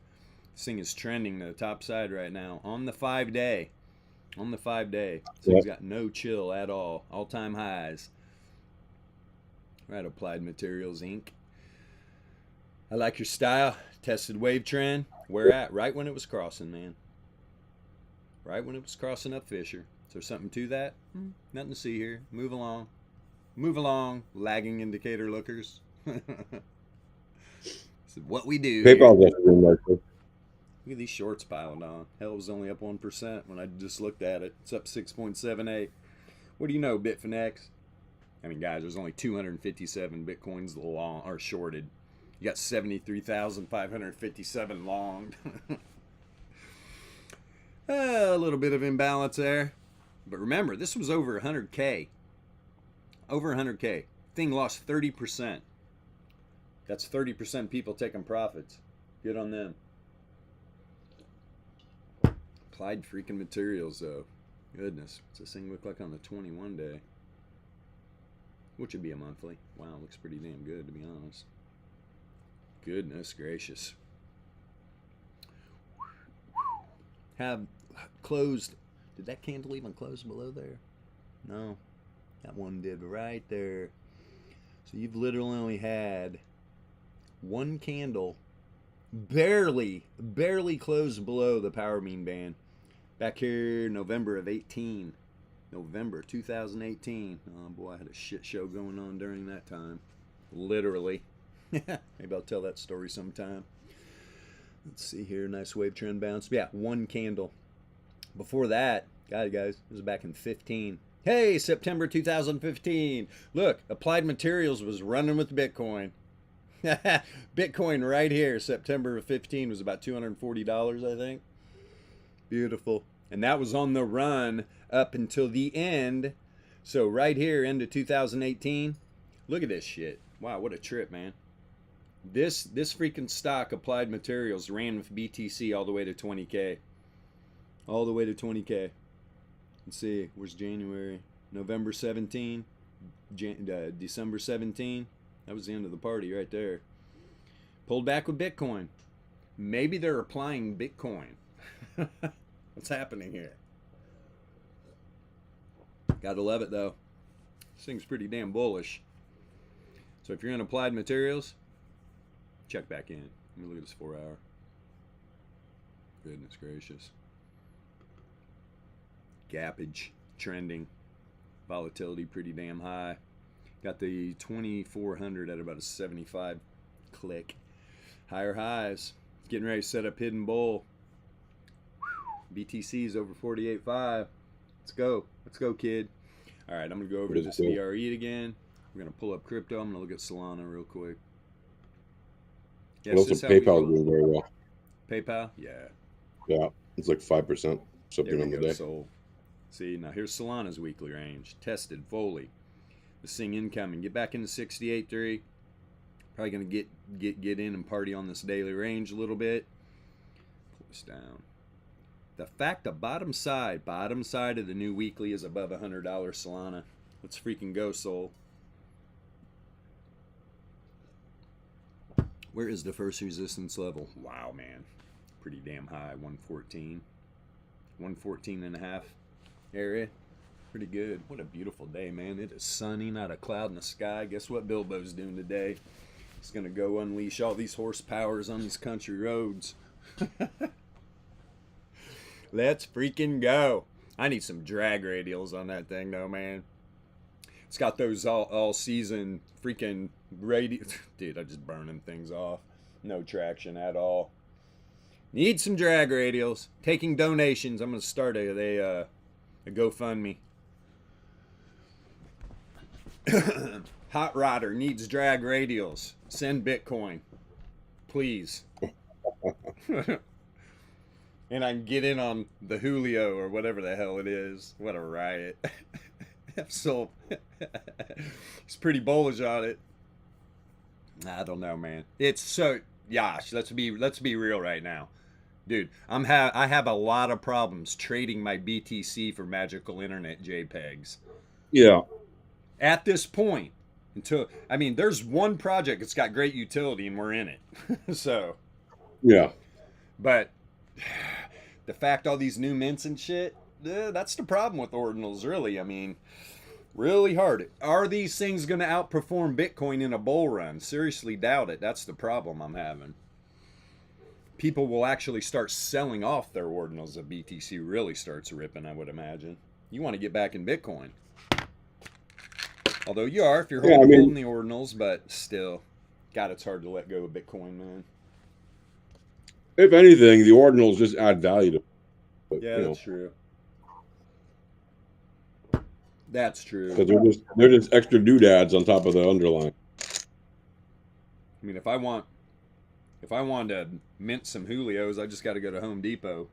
This thing is trending to the top side right now on the 5-day. On the 5-day. So he's got no chill at all. All-time highs. Right, Applied Materials Inc. I like your style. Tested wave trend. Where at? Right when it was crossing, man. Right when it was crossing up Fisher. Is there something to that? Nothing to see here. Move along. Move along, lagging indicator lookers. This is what we do. PayPal's actually doing nicely. Look at these shorts piled on. Hell, it was only up 1% when I just looked at it. It's up 6.78. What do you know, Bitfinex? I mean, guys, there's only 257 Bitcoins long or shorted. You got 73,557 long. A little bit of imbalance there. But remember, this was over 100K. Over 100K. Thing lost 30%. That's 30% people taking profits. Good on them. Applied freaking Materials, though. Goodness. What's this thing look like on the 21 day? Which would be a monthly. Wow, looks pretty damn good, to be honest. Goodness gracious. Have closed. Did that candle even close below there? No. That one did right there. So you've literally only had one candle barely closed below the power mean band. Back here, November of 18. November 2018. Oh boy, I had a shit show going on during that time. Literally. Maybe I'll tell that story sometime. Let's see here. Nice wave trend bounce. Yeah, one candle. Before that, guys, it was back in 15. Hey, September 2015. Look, Applied Materials was running with Bitcoin. Bitcoin right here, September of 15 was about $240, I think. Beautiful. And that was on the run up until the end. So right here, end of 2018. Look at this shit. Wow, what a trip, man. This freaking stock, Applied Materials, ran with BTC all the way to 20K. All the way to 20K. Let's see, where's January? November 17, December 17. That was the end of the party right there. Pulled back with Bitcoin. Maybe they're applying Bitcoin. What's happening here? Gotta love it, though. This thing's pretty damn bullish. So if you're in Applied Materials, check back in. Let me look at this 4 hour. Goodness gracious. Gappage trending. Volatility pretty damn high. Got the 2400 at about a 75 click. Higher highs. Getting ready to set up hidden bull. BTC's over 48.5. Let's go. Let's go, kid. All right, I'm going to go over to this VRE again. We're going to pull up crypto. I'm going to look at Solana real quick. Yes, also, PayPal doing very well. PayPal? Yeah. Yeah, it's like 5% something on the day. Sold. See, now here's Solana's weekly range. Tested fully. This thing incoming. Get back into 68.3. Probably going to get in and party on this daily range a little bit. Pull this down. The fact the bottom side of the new weekly is above $100 Solana. Let's freaking go, Sol. Where is the first resistance level? Wow, man. Pretty damn high. 114. 114 and a half area. Pretty good. What a beautiful day, man. It is sunny, not a cloud in the sky. Guess what Bilbo's doing today? He's going to go unleash all these horsepowers on these country roads. Let's freaking go. I need some drag radials on that thing, though, man. It's got those all season freaking radials. Dude, I'm just burning things off. No traction at all. Need some drag radials. Taking donations. I'm going to start a GoFundMe. Hot Rodder needs drag radials. Send Bitcoin, please. And I can get in on the Julio or whatever the hell it is. What a riot. So he's pretty bullish on it. I don't know, man. It's so Yash, let's be real right now. Dude, I have a lot of problems trading my BTC for magical internet JPEGs. Yeah. At this point, there's one project that's got great utility and we're in it. So, yeah. But the fact all these new mints and shit, that's the problem with ordinals, really. I mean, really hard. Are these things going to outperform Bitcoin in a bull run? Seriously doubt it. That's the problem I'm having. People will actually start selling off their ordinals if BTC really starts ripping, I would imagine. You want to get back in Bitcoin. Although you are if you're holding the ordinals, but still, God, it's hard to let go of Bitcoin, man. If anything, the ordinals just add value to it. Yeah, that's true. That's true. Because they're just extra doodads on top of the underlying. I mean, if I want to mint some Julios, I just got to go to Home Depot.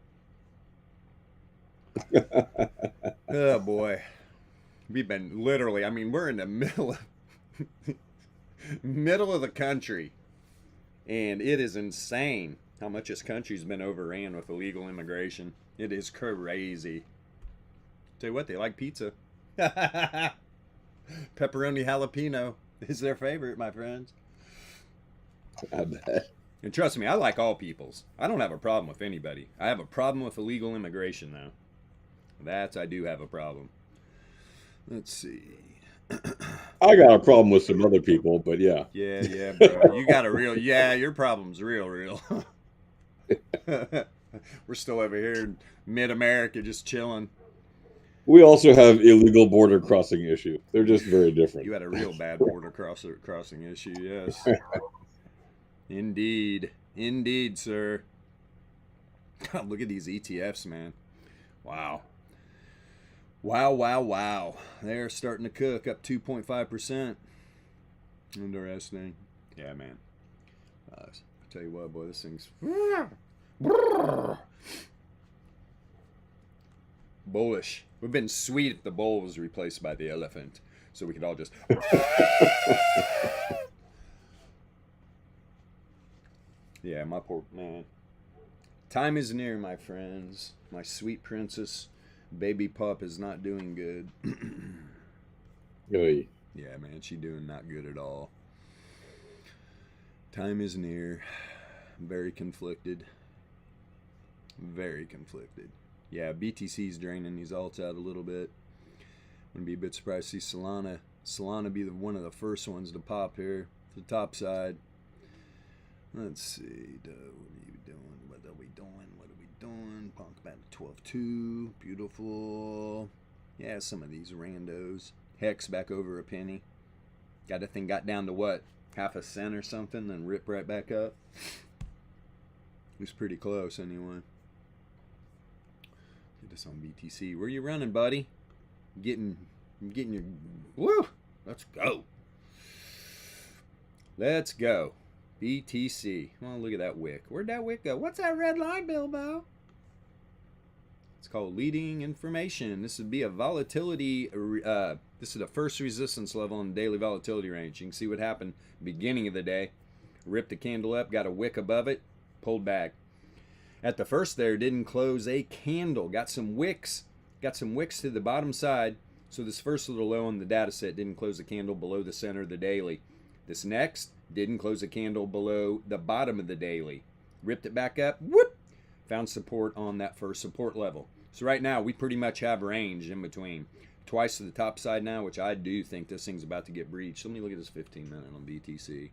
Oh boy, we've been literally. I mean, we're in the middle of the country, and it is insane how much this country's been overran with illegal immigration. It is crazy. Tell you what, they like pizza. Pepperoni jalapeno is their favorite, my friends. I bet. And trust me, I like all peoples. I don't have a problem with anybody. I have a problem with illegal immigration, though. I do have a problem. Let's see. I got a problem with some other people, but yeah. Yeah, bro. You got a real, your problem's real. We're still over here in mid-America just chilling. We also have illegal border crossing issue. They're just very different. You had a real bad border crossing issue, yes. Indeed, sir. God, look at these ETFs, man. Wow. They're starting to cook, up 2.5%. Interesting. Yeah, man. I tell you what, boy, this thing's bullish. We've been sweet if the bull was replaced by the elephant, so we could all just yeah, my poor man. Time is near, my friends. My sweet princess, baby pup, is not doing good. Oy. Yeah, man, she doing not good at all. Time is near. Very conflicted. Yeah, BTC's draining these alts out a little bit. Wouldn't be a bit surprised to see Solana be one of the first ones to pop here. The top side. Let's see. What are we doing? Punk back to 12.2. Beautiful. Yeah, some of these randos. Hex back over a penny. Got down to what? Half a cent or something, then rip right back up. It was pretty close anyway. Get this on BTC. Where you running, buddy? Getting your woo. Let's go. BTC. Oh, look at that wick. Where'd that wick go? What's that red line, Bilbo? It's called leading information. This would be a volatility. This is the first resistance level in the daily volatility range. You can see what happened beginning of the day. Ripped the candle up, got a wick above it, pulled back. At the first there, didn't close a candle. Got some wicks to the bottom side. So this first little low on the data set didn't close a candle below the center of the daily. This next didn't close a candle below the bottom of the daily. Ripped it back up. Whoop! Found support on that first support level. So right now we pretty much have range in between. Twice to the top side now, which I do think this thing's about to get breached. Let me look at this 15-minute on BTC.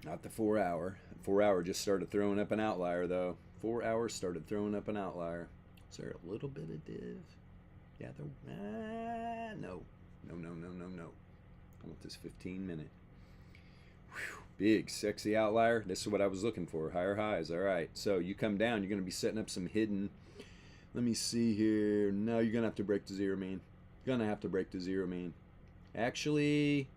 Not the 4 hour. 4 hour just started throwing up an outlier though. 4 hours started throwing up an outlier. Is there a little bit of div? Yeah, no. I want this 15-minute. Big, sexy outlier. This is what I was looking for. Higher highs. All right. So you come down, you're going to be setting up some hidden. Let me see here. No, you're going to have to break the zero mean. Actually,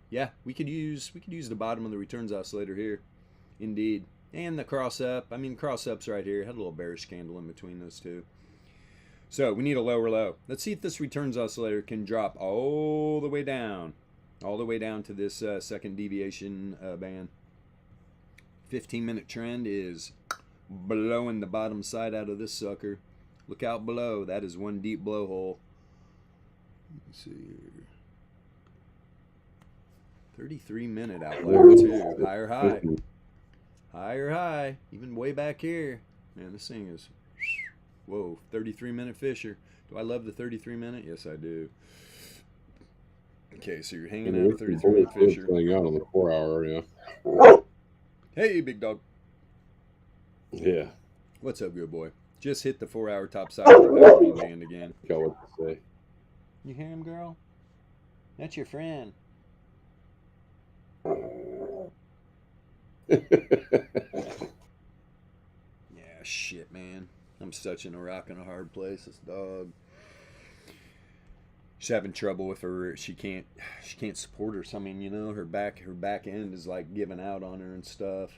yeah, we could use the bottom of the returns oscillator here, indeed, and the cross up. I mean, cross up's right here. Had a little bearish candle in between those two. So we need a lower low. Let's see if this returns oscillator can drop all the way down to this second deviation band. 15-minute trend is blowing the bottom side out of this sucker. Look out below. That is one deep blowhole. Let's see here. 33-minute outlier too. Higher high. Higher high. Even way back here. Man, this thing is... Whoa, 33-minute Fisher. Do I love the 33-minute? Yes, I do. Okay, so you're hanging out at 33-minute Fisher. Playing out on the 4-hour, yeah. Hey, big dog. Yeah. What's up, good boy? Just hit the 4-hour top side of the power beam band again. Got what to say. You hear him, girl? That's your friend. Yeah, shit, man. I'm such in a rock and a hard place. This dog. She's having trouble with her. She can't support her. So, I mean, you know, her back end is like giving out on her and stuff.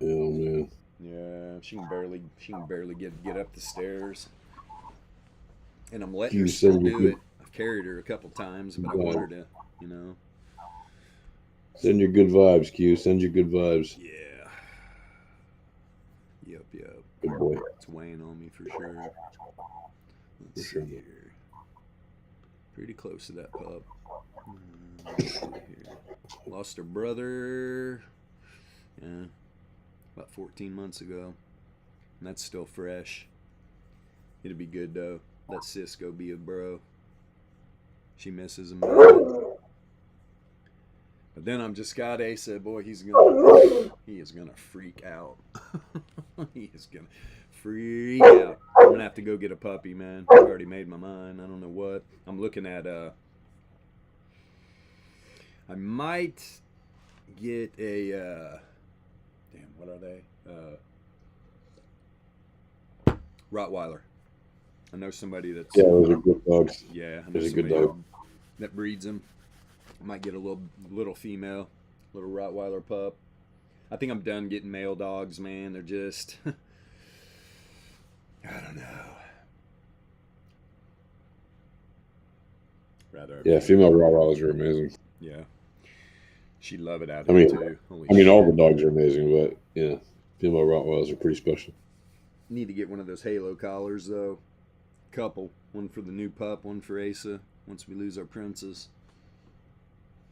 Oh man. Yeah, she can barely get up the stairs. And I'm letting her still do it. I've carried her a couple times, but I want her to, you know. Send your good vibes, Q. Send your good vibes. Yeah. Yep. Good boy. It's weighing on me for sure. Let's see here. Pretty close to that pup. Let's see here. Lost her brother. Yeah. About 14 months ago. And that's still fresh. It'll be good though. Let Cisco be a bro. She misses him. But then I'm just got Asa, boy, he is gonna freak out. He is gonna freak out. I'm gonna have to go get a puppy, man. I've already made my mind. I don't know what. I'm looking at I might get a damn, what are they? Rottweiler. I know somebody that's those are good dogs. Yeah, I know There's a good somebody dog that breeds them. I might get a little female, little Rottweiler pup. I think I'm done getting male dogs, man. They're just, I don't know. Yeah, female Rottweilers are amazing. Yeah, she'd love it out here too. All the dogs are amazing, but yeah, female Rottweilers are pretty special. Need to get one of those halo collars though. Couple, one for the new pup, one for Asa. Once we lose our princess.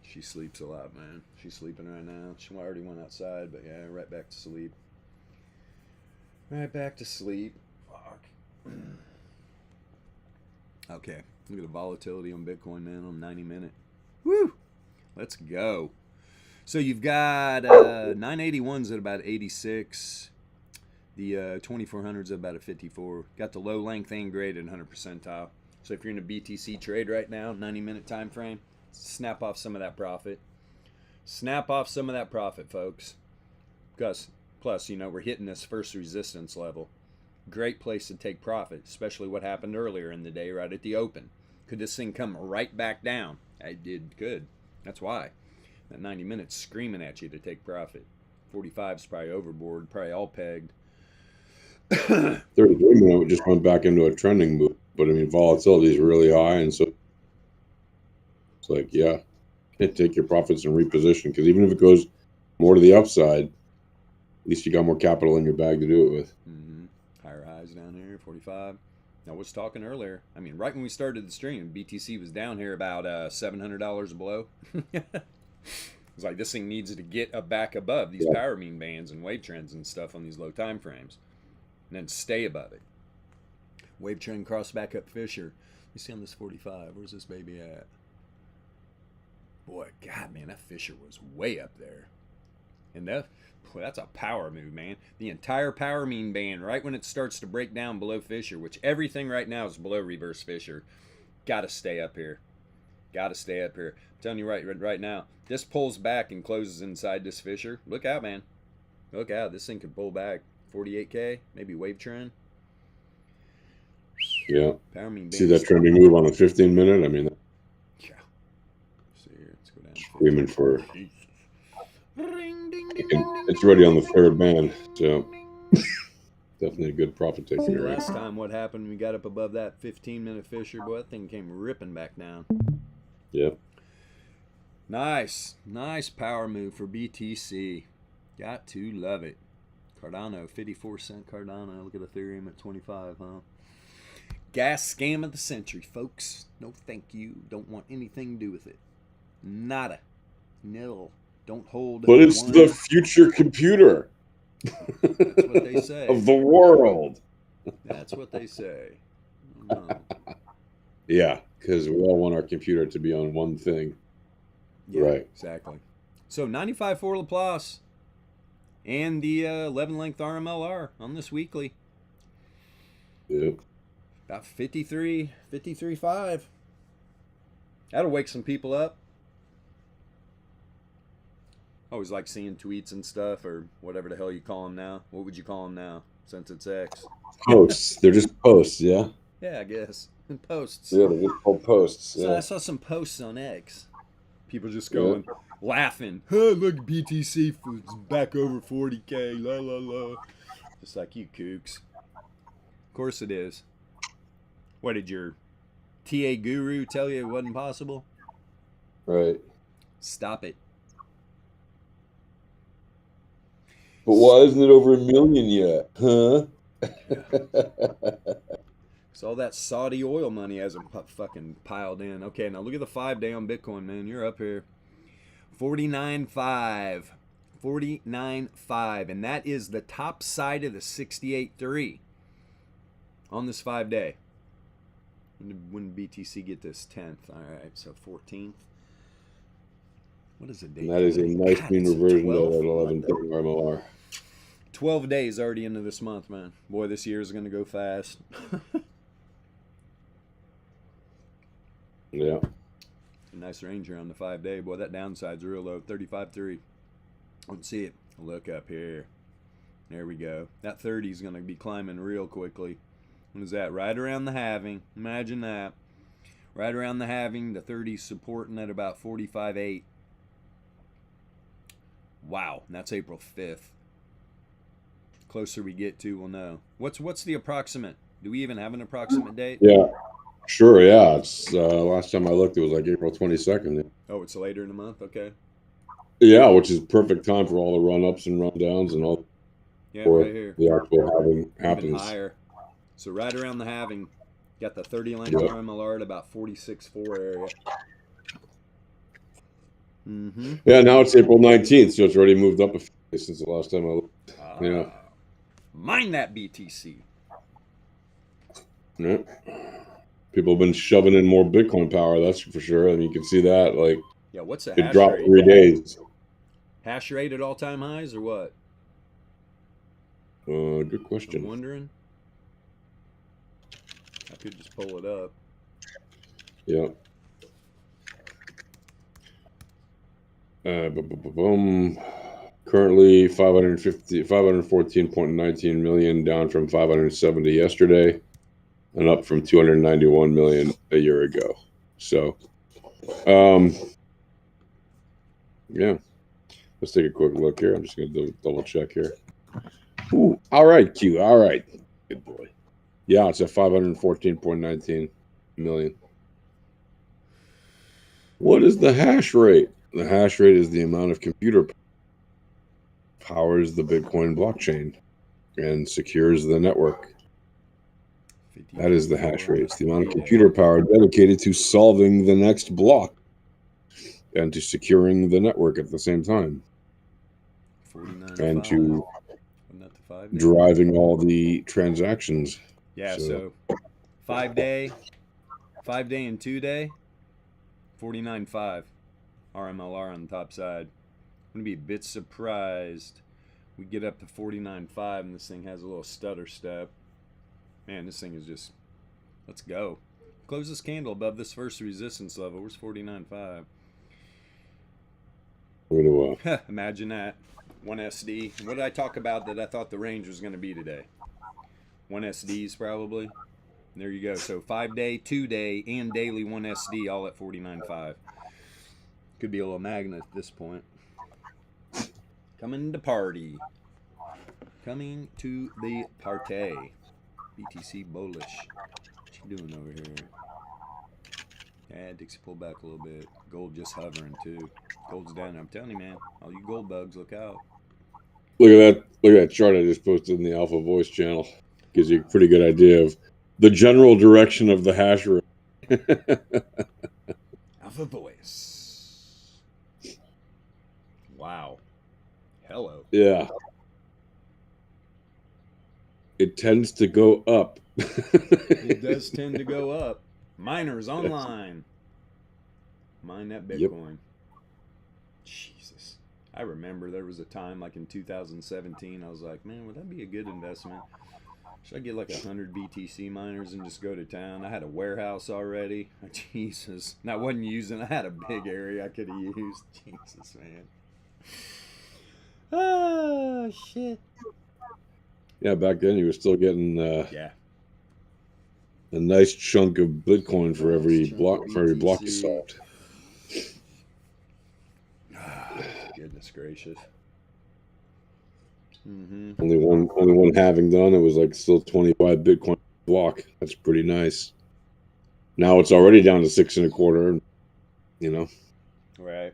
She sleeps a lot, man. She's sleeping right now. She already went outside, but yeah, right back to sleep. Right back to sleep. Fuck. Okay, look at the volatility on Bitcoin, man, on 90-minute. Woo! Let's go. So you've got 981s at about 86. The 2400s at about a 54. Got the low length and grade at 100 percentile. So if you're in a BTC trade right now, 90-minute time frame, snap off some of that profit. Snap off some of that profit, folks. Because, plus, you know, we're hitting this first resistance level. Great place to take profit, especially what happened earlier in the day right at the open. Could this thing come right back down? It did good. That's why. That 90 minutes screaming at you to take profit. 45's probably overboard, probably all pegged. 33 minute just went back into a trending move. But, I mean, volatility is really high, and so it's like, yeah, can't take your profits and reposition, because even if it goes more to the upside, at least you got more capital in your bag to do it with. Mm-hmm. Higher highs down here, 45. I was talking earlier. I mean, right when we started the stream, BTC was down here about $700 below. It's like this thing needs to get back above these power mean bands and wave trends and stuff on these low time frames, and then stay above it. Wave trend cross back up Fisher. You see on this 45, where's this baby at? Boy, God, man, that Fisher was way up there. And that's a power move, man. The entire power mean band, right when it starts to break down below Fisher, which everything right now is below reverse Fisher, got to stay up here. Got to stay up here. I'm telling you right now, this pulls back and closes inside this Fisher. Look out, man. Look out. This thing could pull back 48K, maybe wave trend. Yeah. Power mean band. See that trending move on the 15 minute? I mean, yeah. See here, it's go down. Screaming for. Jesus. It's ready on the third band, so definitely a good profit taking See, area. last time what happened? We got up above that 15-minute Fisher. Boy, that thing came ripping back down. Yep. Nice power move for BTC. Got to love it. Cardano, 54-cent Cardano. Look at Ethereum at 25, huh? Gas scam of the century, folks. No thank you. Don't want anything to do with it. Nada. Nil. Don't hold. But it's the future computer. That's what they say. Of the world. That's what they say. Yeah, because we all want our computer to be on one thing. Yeah, right. Exactly. So 95 for Laplace and the 11 length RMLR on this weekly. Yep. About 53.5. That'll wake some people up. Always like seeing tweets and stuff, or whatever the hell you call them now. What would you call them now, since it's X? Posts. They're just posts, yeah? Yeah, I guess. Posts. Yeah, they're just called posts. So yeah. I saw some posts on X. People just going, laughing. Oh, look, BTC is back over 40K. La, la, la. Just like you kooks. Of course it is. What did your TA guru tell you it wasn't possible? Right. Stop it. But why isn't it over 1 million yet? Huh? So all that Saudi oil money hasn't fucking piled in. Okay, now look at the 5-day on Bitcoin, man. You're up here. 49.5. 49.5. And that is the top side of the 68.3 on this 5-day. When did BTC get this? 10th. All right, so 14th. What is the date? And that is a nice mean reversion to that 11 RMLR. 12 days already into this month, man. Boy, this year is going to go fast. Yeah. A nice range here on the 5-day. Boy, that downside's real low. 35.3. Let's see it. Look up here. There we go. That 30 is going to be climbing real quickly. What is that? Right around the halving. Imagine that. Right around the halving. The 30's supporting at about 45.8. Wow. And that's April 5th. Closer we get to, we'll know. What's the approximate? Do we even have an approximate date? Yeah. Sure, yeah. It's last time I looked, it was like April 22nd. Oh, it's later in the month? Okay. Yeah, which is perfect time for all the run-ups and run-downs and all. Yeah, Or right here. the actual halving Even happens. higher. So right around the halving, got the 30 length Yep. RMLR at about 46.4 area. Mm-hmm. Yeah, now it's April 19th, so it's already moved up a few days since the last time I looked. Yeah. Mine that BTC. Yeah. People have been shoving in more Bitcoin power, that's for sure. I mean, you can see that. Like, Yeah, what's the it hash dropped rate? 3 days. Hash rate at all-time highs or what? Good I'm question. wondering. I could just pull it up. Yeah. Boom. Currently 514.19 million, down from 570 yesterday, and up from 291 million a year ago. So, yeah. Let's take a quick look here. I'm just going to double check here. Ooh, all right, Q. All right. Good boy. Yeah, it's at 514.19 million. What is the hash rate? The hash rate is the amount of computer powers the Bitcoin blockchain and secures the network. That is the hash rate. It's the amount of computer power dedicated to solving the next block and to securing the network at the same time. 49. And to Not the 5 day. driving all the transactions. Yeah, so 5-day and 2-day, 49.5 RMLR on the top side. I'm going to be a bit surprised we get up to 49.5 and this thing has a little stutter step. Man, this thing is just, let's go. Close this candle above this first resistance level. Where's 49.5? Imagine that. 1 SD. What did I talk about that I thought the range was going to be today? 1 SDs probably. There you go. So 5-day, 2-day, and daily 1 SD all at 49.5. Could be a little magnet at this point. Coming to party. Coming to the party. BTC bullish. What you doing over here? Yeah, Dixie pulled back a little bit. Gold just hovering too. Gold's down. I'm telling you, man. All you gold bugs, look out. Look at that! Look at that chart I just posted in the Alpha Voice channel. Gives you a pretty good idea of the general direction of the hash rate. Alpha Voice. Wow. Hello. Yeah. It tends to go up. It does tend to go up. Miners online. Mine that Bitcoin. Yep. Jesus. I remember there was a time like in 2017, I was like, man, would that be a good investment? Should I get like 100 BTC miners and just go to town? I had a warehouse already. Jesus. And I wasn't using, I had a big area I could have used. Jesus, man. Oh, shit. Yeah, back then you were still getting yeah, a nice chunk of Bitcoin for every block you solved. Goodness gracious. Only one halving done. It was like still 25 Bitcoin block. That's pretty nice. Now it's already down to 6 1/4. You know. Right.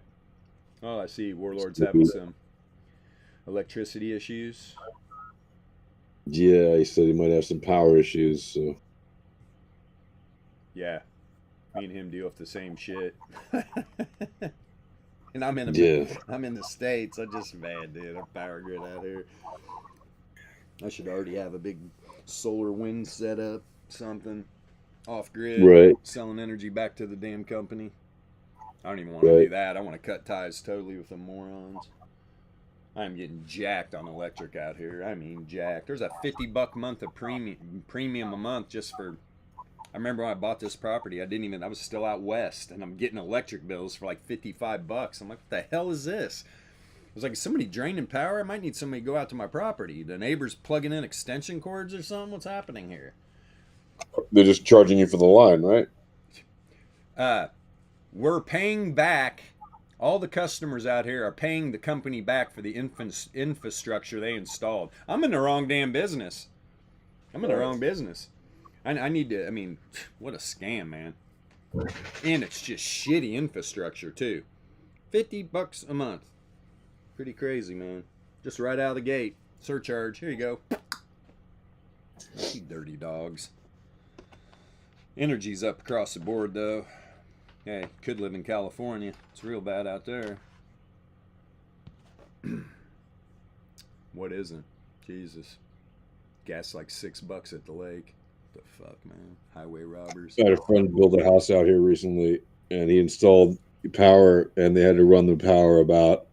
Oh, I see. Warlord's having some electricity issues. Yeah, he said he might have some power issues. So. Yeah, me and him deal with the same shit. And I'm in the States. I'm just mad, dude. I'm power grid out here. I should already have a big solar wind setup, something off grid, right? Selling energy back to the damn company. I don't even want to do that. I want to cut ties totally with the morons. I'm getting jacked on electric out here. I mean, jacked. There's a $50 month of premium a month just for. I remember when I bought this property, I was still out west, and I'm getting electric bills for like $55. I'm like, what the hell is this? I was like, is somebody draining power? I might need somebody to go out to my property. The neighbor's plugging in extension cords or something? What's happening here? They're just charging you for the line, right? We're paying back. All the customers out here are paying the company back for the infrastructure they installed. I'm in the wrong damn business. I'm in the wrong business. I need to, I mean, what a scam, man. And it's just shitty infrastructure, too. $50 a month. Pretty crazy, man. Just right out of the gate. Surcharge. Here you go. You dirty dogs. Energy's up across the board, though. Hey, could live in California. It's real bad out there. What isn't? Jesus. Gas like $6 at the lake. What the fuck, man? Highway robbers. I had a friend build a house out here recently, and he installed power, and they had to run the power about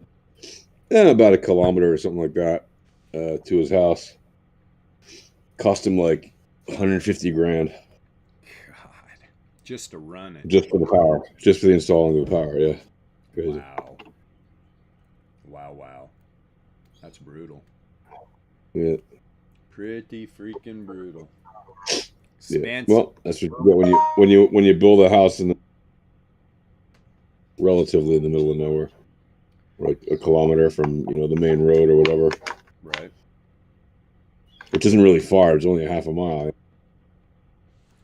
a kilometer or something like that to his house. Cost him like $150,000. Just to run it. Just for the power. Just for the installing of the power, yeah. Crazy. Wow. That's brutal. Yeah. Pretty freaking brutal. Yeah. Well, that's what you get when you build a house relatively in the middle of nowhere. Like a kilometer from, the main road or whatever. Right. Which isn't really far, it's only a half a mile.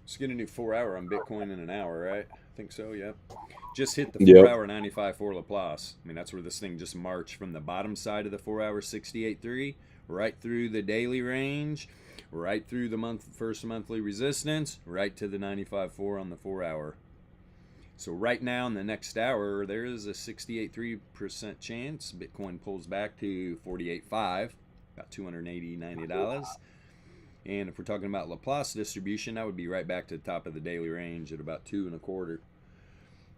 Let's get a new 4-hour on Bitcoin in an hour, right? I think so, yeah. Just hit the 4-hour 95.4 Laplace. I mean, that's where this thing just marched from the bottom side of the 4-hour 68.3 right through the daily range, right through the first monthly resistance, right to the 95.4 on the 4-hour. So right now in the next hour, there is a 68.3% chance Bitcoin pulls back to 48.5, about $290. And if we're talking about Laplace distribution, that would be right back to the top of the daily range at about 2 1/4.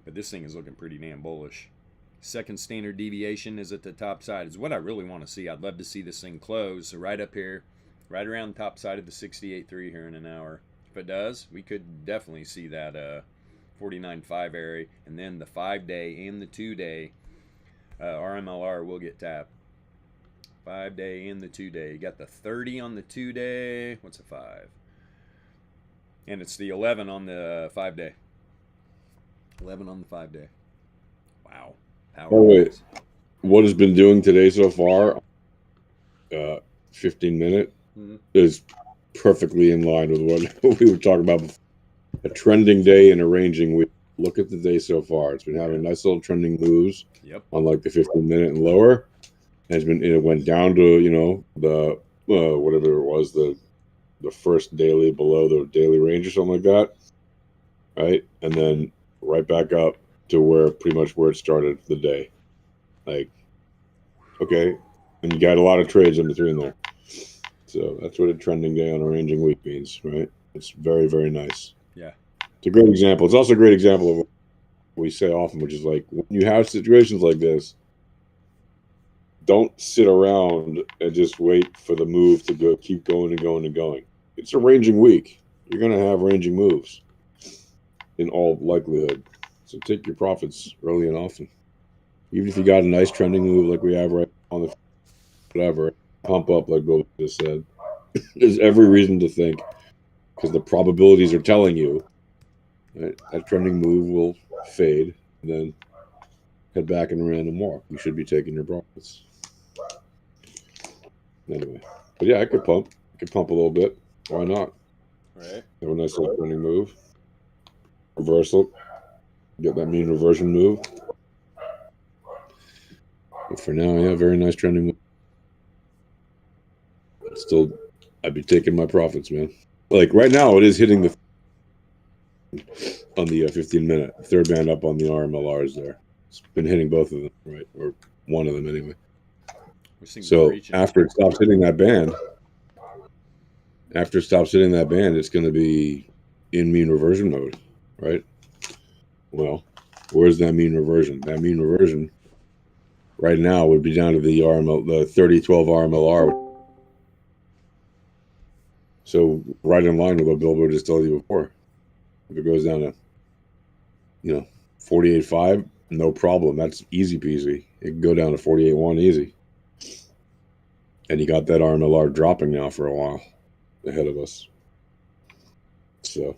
But this thing is looking pretty damn bullish. Second standard deviation is at the top side. Is what I really want to see. I'd love to see this thing close. So right up here, right around the top side of the 68.3 here in an hour. If it does, we could definitely see that 49.5 area. And then the 5-day and the 2-day RMLR will get tapped. 5-day and the 2-day. You got the 30 on the 2-day. What's a 5? And it's the 11 on the 5-day. 11 on the 5-day. Wow. Power Oh, wait. moves. What it's been doing today so far, 15-minute, is perfectly in line with what we were talking about before. A trending day and a ranging week. Look at the day so far. It's been having nice little trending moves on like the 15-minute and lower. And it went down to, you know, the whatever it was, the first daily below the daily range or something like that. Right? And then right back up to pretty much where it started the day. Like, okay. And you got a lot of trades in between there. So that's what a trending day on a ranging week means, right? It's very, very nice. Yeah. It's a great example. It's also a great example of what we say often, which is like when you have situations like this, don't sit around and just wait for the move to go, keep going and going and going. It's a ranging week. You're going to have ranging moves in all likelihood. So take your profits early and often. Even if you got a nice trending move like we have right on the whatever, pump up like Bill just said. There's every reason to think, because the probabilities are telling you that trending move will fade and then head back in a random walk. You should be taking your profits. Anyway, but yeah, I could pump. I could pump a little bit. Why not? Right. Have a nice little trending move. Reversal. Get that mean reversion move. But for now, yeah, very nice trending move. Still, I'd be taking my profits, man. Like right now, it is hitting the on the 15-minute third band up on the RMLRs there. It's been hitting both of them, right, or one of them anyway. So after it stops hitting that band, it's going to be in mean reversion mode, right? Well, where's that mean reversion? That mean reversion right now would be down to the 3012 RMLR. So right in line with what Bilbo just told you before. If it goes down to, 48.5, no problem. That's easy peasy. It can go down to 48.1 easy. And you got that RMLR dropping now for a while ahead of us. So,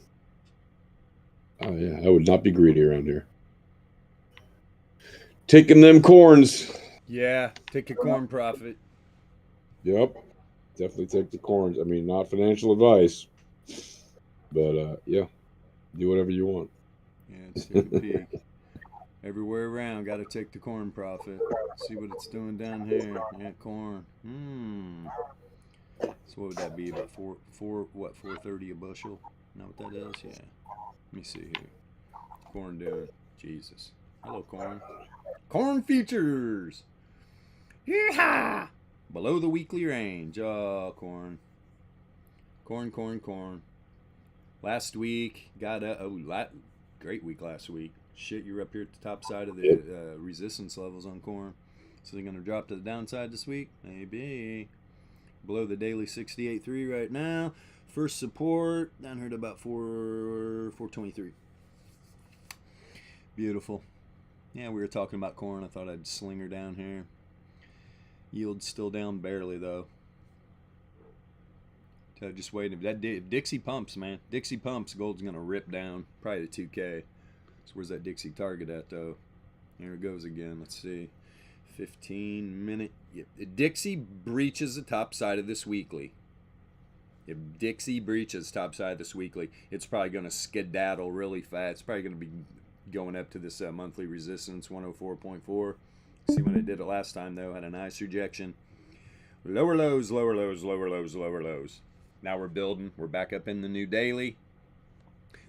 oh yeah, I would not be greedy around here. Taking them corns. Yeah, take a corn profit. Yep, definitely take the corns. I mean, not financial advice, but yeah, do whatever you want. Yeah, let's take a peek. Everywhere around, got to take the corn profit. See what it's doing down here. Yeah, corn. So what would that be? About 430 a bushel? Know what that is? Yeah. Let me see here. Corn doing. Jesus. Hello, corn. Corn futures. Yeehaw! Below the weekly range. Oh, corn. Corn. Last week got great week last week. Shit, you're up here at the top side of the resistance levels on corn. So they're going to drop to the downside this week? Maybe. Below the daily 68.3 right now. First support down here to about 423. Beautiful. Yeah, we were talking about corn. I thought I'd sling her down here. Yield's still down barely though. So just waiting. If Dixie pumps, man. Dixie pumps, gold's going to rip down probably to 2K. So where's that Dixie target at though? Here it goes again. Let's see. 15-minute. If Dixie breaches the top side of this weekly, it's probably going to skedaddle really fast. It's probably going to be going up to this monthly resistance, 104.4. See when it did it last time, though. Had a nice rejection. Lower lows. Now we're building. We're back up in the new daily.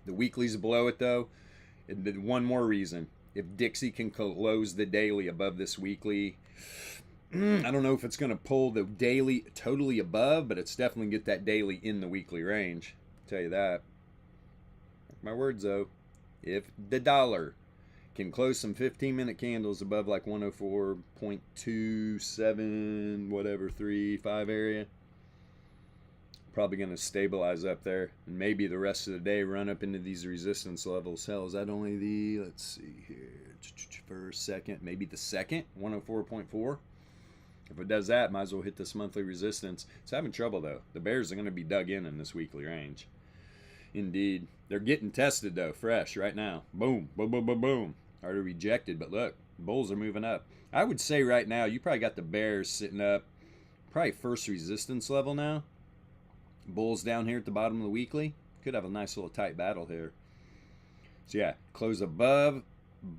The weekly's below it, though. And one more reason. If Dixie can close the daily above this weekly, I don't know if it's going to pull the daily totally above, but it's definitely get that daily in the weekly range. I'll tell you that. Mark my words, though. If the dollar can close some 15-minute candles above like 104.27, whatever, 3.5 area, probably going to stabilize up there, and maybe the rest of the day run up into these resistance levels. Hell, is that only the, let's see here, for a second, maybe the second, 104.4? If it does that, might as well hit this monthly resistance. It's having trouble, though. The bears are going to be dug in this weekly range. Indeed. They're getting tested, though, fresh right now. Boom, boom, boom, boom, boom. Already rejected, but look, Bulls are moving up. I would say right now, you probably got the bears sitting up. Probably first resistance level now. Bulls down here at the bottom of the weekly. Could have a nice little tight battle here. So yeah, close above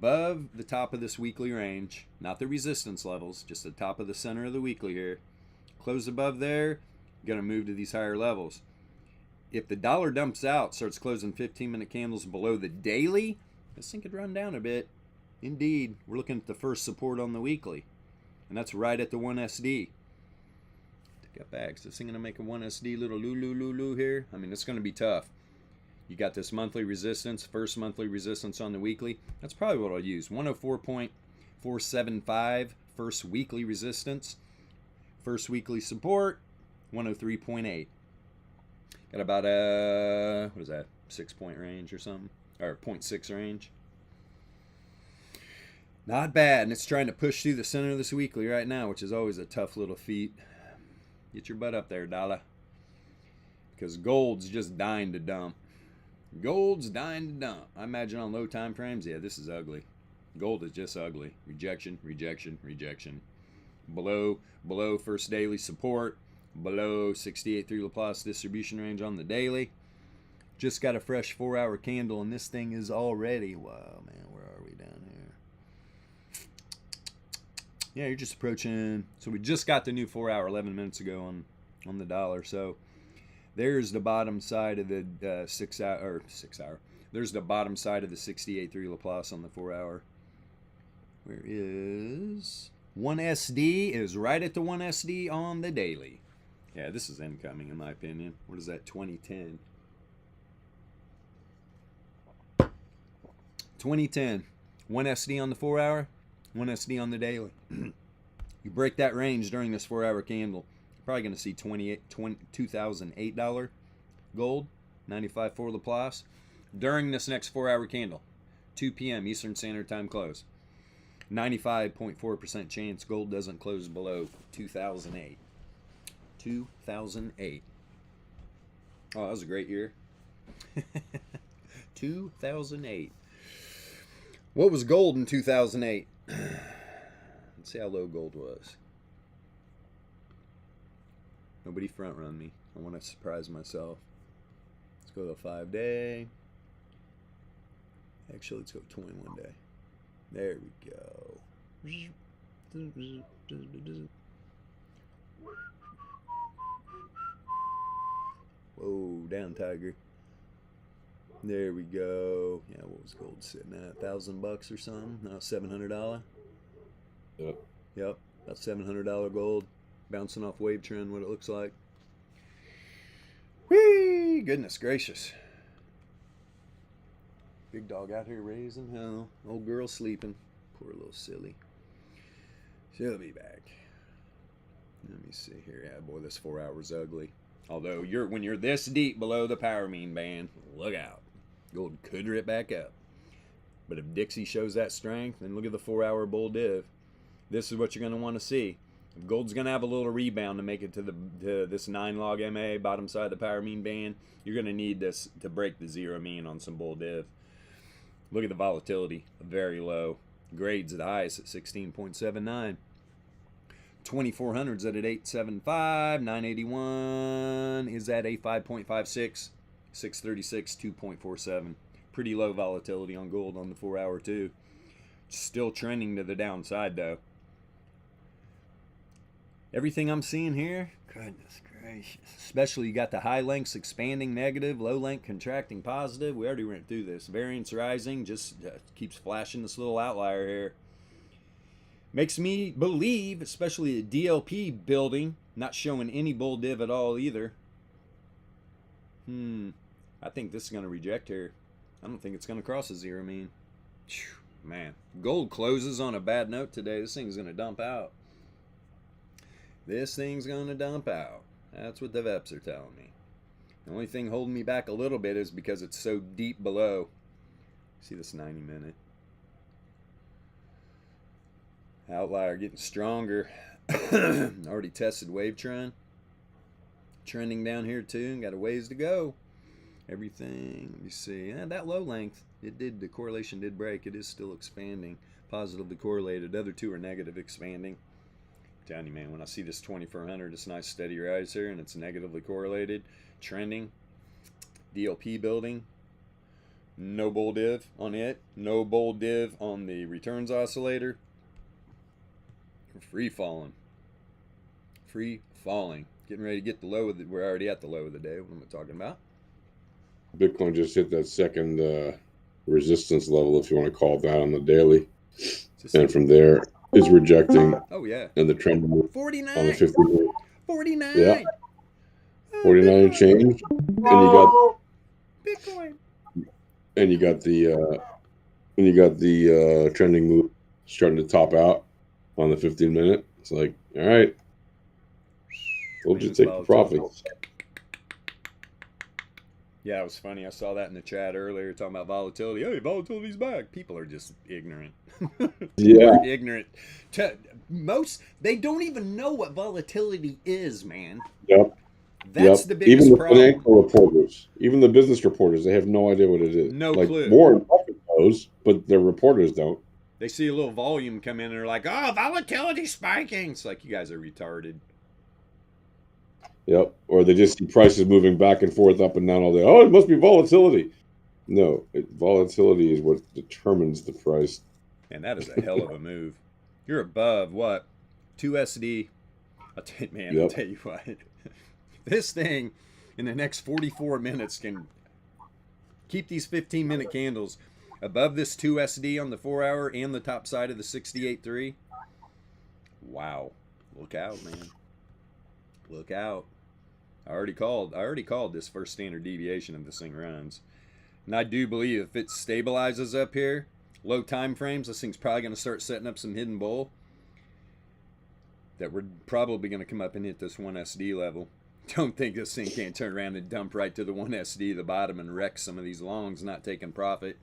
the top of this weekly range. Not the resistance levels, just the top of the center of the weekly here. Close above there, going to move to these higher levels. If the dollar dumps out, starts closing 15-minute candles below the daily, this thing could run down a bit. Indeed, we're looking at the first support on the weekly, and that's right at the 1SD. Got bags. This thing going to make a 1SD little loo here. I mean, it's going to be tough. You got this monthly resistance, first monthly resistance on the weekly. That's probably what I'll use. 104.475, first weekly resistance. First weekly support, 103.8. Got about a, what is that, 6-point range or something? Or 0.6 range. Not bad. And it's trying to push through the center of this weekly right now, which is always a tough little feat. Get your butt up there, dollar. Because gold's just dying to dump. Gold's dying to dump. I imagine on low time frames, yeah, this is ugly. Gold is just ugly. Rejection, rejection, rejection. Below first daily support. Below 68.3 Laplace distribution range on the daily. Just got a fresh 4-hour candle, and this thing is already, wow, man, where are we down here? Yeah, you're just approaching, so we just got the new 4-hour 11 minutes ago on the dollar. So there's the bottom side of the 6 hour. There's the bottom side of the 68.3 Laplace on the 4-hour. Where is 1SD? Is right at the 1SD on the daily. Yeah, this is incoming in my opinion. What is that? 2010. 2010. 1SD on the 4-hour. 1SD on the daily. You break that range during this 4-hour candle, you're probably going to see $2008 gold, 95.4 Laplace, during this next 4-hour candle, 2 p.m. Eastern Standard Time close. 95.4% chance gold doesn't close below 2008. 2008. Oh, that was a great year. 2008. What was gold in 2008? Let's see how low gold was. Nobody front run me. I want to surprise myself. Let's go to the 5-day. Actually, let's go 21 day. There we go. Whoa, down tiger. There we go. Yeah, what was gold sitting at? $1,000 or something? No, $700. Yep. Yep, about $700 gold. Bouncing off wave trend, what it looks like. Whee! Goodness gracious. Big dog out here raising hell. Old girl sleeping. Poor little silly. She'll be back. Let me see here. Yeah, boy, this 4 hours ugly. Although when you're this deep below the power mean band, look out. Gold could rip back up. But if Dixie shows that strength, then look at the 4-hour bull div. This is what you're going to want to see. If gold's going to have a little rebound to make it to this 9 log MA, bottom side of the power mean band, you're going to need this to break the zero mean on some bull div. Look at the volatility, very low. Grades at the highest at 16.79. 2400's at 875. 981 is at a 5.56. 636, 2.47. Pretty low volatility on gold on the 4-hour too. Still trending to the downside though. Everything I'm seeing here, goodness gracious. Especially you got the high lengths expanding negative, low length contracting positive. We already went through this. Variance rising, just keeps flashing this little outlier here. Makes me believe, especially the DLP building, not showing any bull div at all either. I think this is going to reject here. I don't think it's going to cross a zero mean. Man, gold closes on a bad note today. This thing's going to dump out. This thing's going to dump out. That's what the VEPS are telling me. The only thing holding me back a little bit is because it's so deep below. See this 90-minute. Outlier getting stronger. Already tested wave trend. Trending down here too. Got a ways to go. Everything, let me see. Yeah, that low length, the correlation did break. It is still expanding. positively correlated. The other two are negative, expanding. I'm telling you, man, when I see this 2400, it's nice steady rise here, and it's negatively correlated, trending, DLP building. No bull div on it. No bull div on the returns oscillator. Free falling. Free falling. Getting ready to get the low of the, we're already at the low of the day. What am I talking about? Bitcoin just hit that second resistance level, if you want to call it that, on the daily. And from there is rejecting. Oh, yeah. And the trend 49. on the 50. 49. Yeah. Oh, 49 Bitcoin. and change. And you got Bitcoin. And you got the trending move starting to top out on the 15-minute. It's like, all right, we'll just take the profits. Yeah, it was funny. I saw that in the chat earlier talking about volatility. Hey, volatility's back. People are just ignorant. Yeah, ignorant. They don't even know what volatility is, man. Yep. That's the biggest even the problem. financial reporters, even the business reporters, they have no idea what it is. No like, clue. Warren Buffett knows, but the reporters don't. They see a little volume come in and they're like, oh, volatility spiking. It's like, you guys are retarded. Yep. Or they just see prices moving back and forth, up and down all day. Oh, it must be volatility. No, volatility is what determines the price. And that is a hell of a move. You're above, what, 2 SD? I'll tell you what. This thing, in the next 44 minutes, can keep these 15-minute candles above this 2 SD on the 4-hour and the top side of the 68.3. Wow. Look out, man. Look out. I already called this first standard deviation if this thing runs. And I do believe if it stabilizes up here, low time frames, this thing's probably going to start setting up some hidden bull. That we're probably going to come up and hit this 1 SD level. Don't think this thing can't turn around and dump right to the 1 SD, the bottom, and wreck some of these longs not taking profit.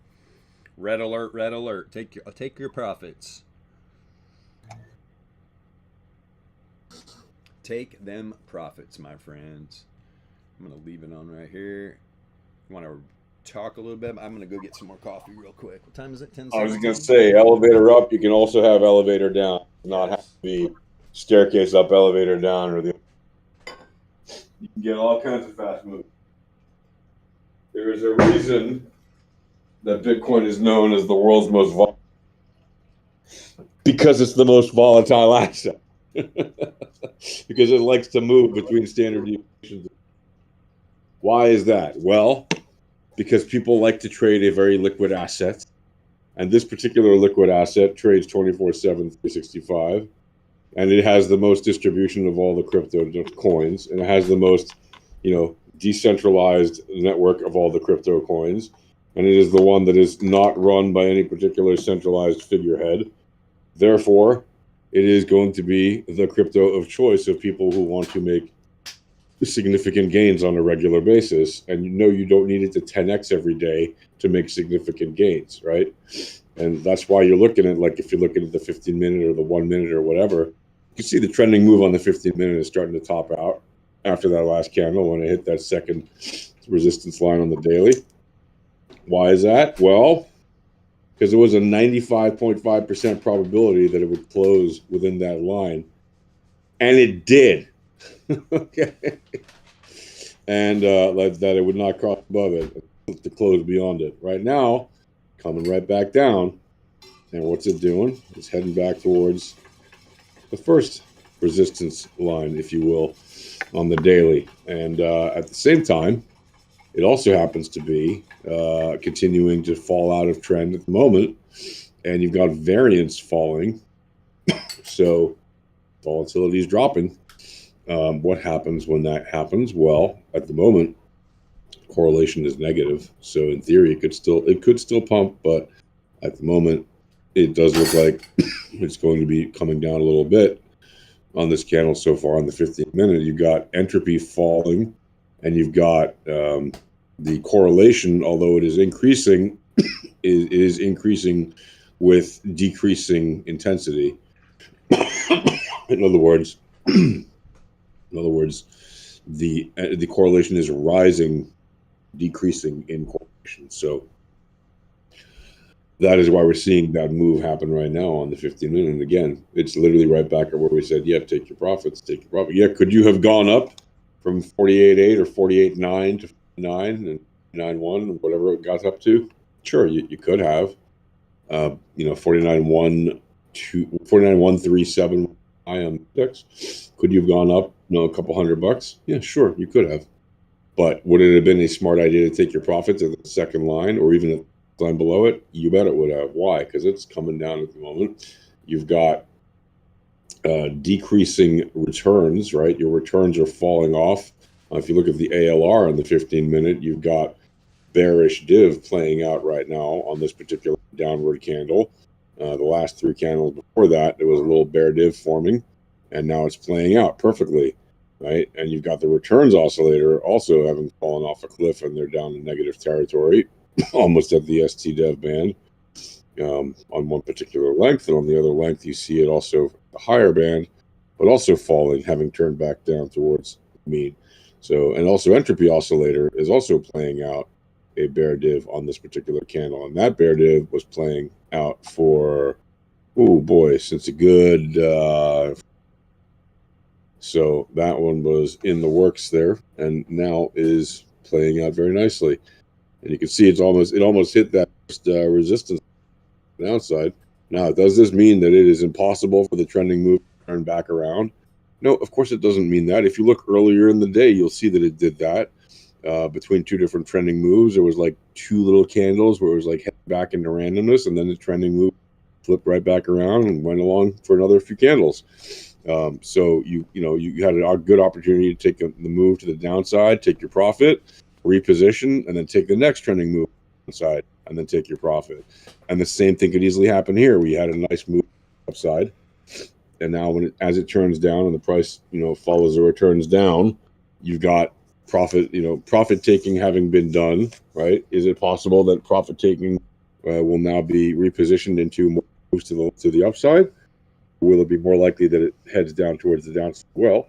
Red alert, red alert. Take your profits. Take them profits, my friends. I'm going to leave it on right here. You want to talk a little bit? I'm going to go get some more coffee real quick. What time is it? 10 I was going to say, elevator up. You can also have elevator down. Not have to be staircase up, elevator down, or the. You can get all kinds of fast moves. There is a reason that Bitcoin is known as the world's most volatile. Because it's the most volatile asset. Because it likes to move between standard deviations. Why is that? Well, because people like to trade a very liquid asset. And this particular liquid asset trades 24/7, 365. And it has the most distribution of all the crypto coins. And it has the most, decentralized network of all the crypto coins. And it is the one that is not run by any particular centralized figurehead. Therefore, it is going to be the crypto of choice of people who want to make significant gains on a regular basis. And you don't need it to 10x every day to make significant gains, right? And that's why you're looking at, like, if you're looking at the 15-minute or the 1 minute or whatever, you can see the trending move on the 15-minute is starting to top out after that last candle when it hit that second resistance line on the daily. Why is that? Well, because there was a 95.5% probability that it would close within that line. And it did. Okay. And that it would not cross above it to close beyond it. Right now, coming right back down. And what's it doing? It's heading back towards the first resistance line, if you will, on the daily. And at the same time, it also happens to be continuing to fall out of trend at the moment. And you've got variance falling. So volatility is dropping. What happens when that happens? Well, at the moment, correlation is negative. So in theory, it could still pump, but at the moment, it does look like it's going to be coming down a little bit on this candle so far. On the 15-minute, you've got entropy falling, and you've got the correlation, although it is increasing, is increasing with decreasing intensity. In other words, the correlation is rising, decreasing in correlation. So that is why we're seeing that move happen right now on the 15-minute. And again, it's literally right back at where we said, yeah, take your profits, take your profit. Yeah, could you have gone up from 48.8 or 48.9 to 49 and 9.1, whatever it got up to? Sure, you could have. 49.137 high on index. Could you have gone up, a couple $100? Yeah, sure, you could have. But would it have been a smart idea to take your profits at the second line or even at the line below it? You bet it would have. Why? Because it's coming down at the moment. You've got decreasing returns, right? Your returns are falling off. If you look at the ALR on the 15-minute, you've got bearish div playing out right now on this particular downward candle. The last three candles before that, there was a little bear div forming, and now it's playing out perfectly, right? And you've got the returns oscillator also having fallen off a cliff, and they're down in negative territory, almost at the ST dev band on one particular length, and on the other length you see it also the higher band, but also falling, having turned back down towards mean. So, and also entropy oscillator is also playing out a bear div on this particular candle, and that bear div was playing out for since a good so that one was in the works there, and now is playing out very nicely. And you can see it almost hit that resistance downside. Now, does this mean that it is impossible for the trending move to turn back around? No, of course it doesn't mean that. If you look earlier in the day, you'll see that it did that. Between two different trending moves, there was like two little candles where it was like head back into randomness, and then the trending move flipped right back around and went along for another few candles. So you had a good opportunity to take the move to the downside, take your profit, reposition, and then take the next trending move downside, and then take your profit. And the same thing could easily happen here. We had a nice move upside, and now as it turns down and the price follows the returns down, you've got profit taking having been done, right? Is it possible that profit taking will now be repositioned into more moves to the upside? Or will it be more likely that it heads down towards the downside? Well,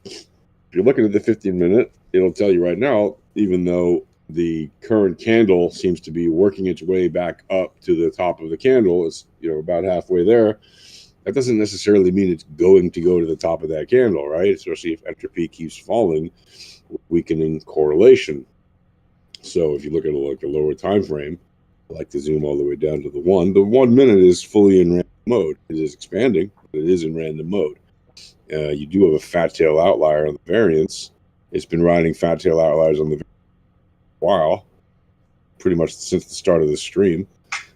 if you're looking at the 15-minute, it'll tell you right now, even though the current candle seems to be working its way back up to the top of the candle, it's about halfway there. That doesn't necessarily mean it's going to go to the top of that candle, right? Especially if entropy keeps falling, weakening correlation. So if you look at a lower time frame, I like to zoom all the way down to the 1. The 1 minute is fully in random mode. It is expanding, but it is in random mode. You do have a fat tail outlier on the variance. It's been riding fat tail outliers on the while, pretty much since the start of the stream.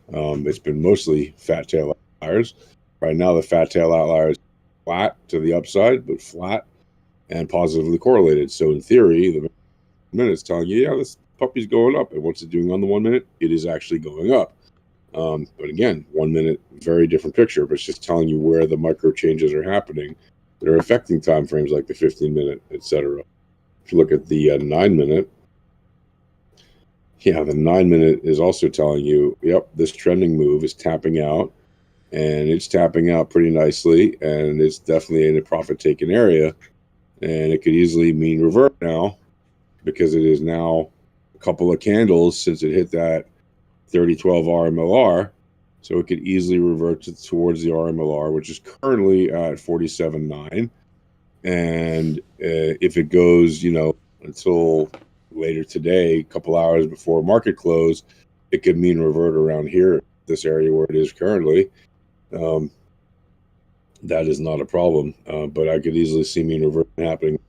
It's been mostly fat tail outliers. Right now, the fat tail outlier is flat to the upside, but flat and positively correlated. So in theory, the minute's telling you, yeah, this puppy's going up. And what's it doing on the 1 minute? It is actually going up. But again, 1 minute, very different picture, but it's just telling you where the micro changes are happening that are affecting time frames like the 15-minute, etc. If you look at the 9 minute, the 9 minute is also telling you, yep, this trending move is tapping out, and it's tapping out pretty nicely, and it's definitely in a profit-taking area, and it could easily mean revert now, because it is now a couple of candles since it hit that 3012 RMLR, so it could easily revert towards the RMLR, which is currently at 47.9, and if it goes, until later today, a couple hours before market close, it could mean revert around here, this area where it is currently. That is not a problem, but I could easily see mean revert happening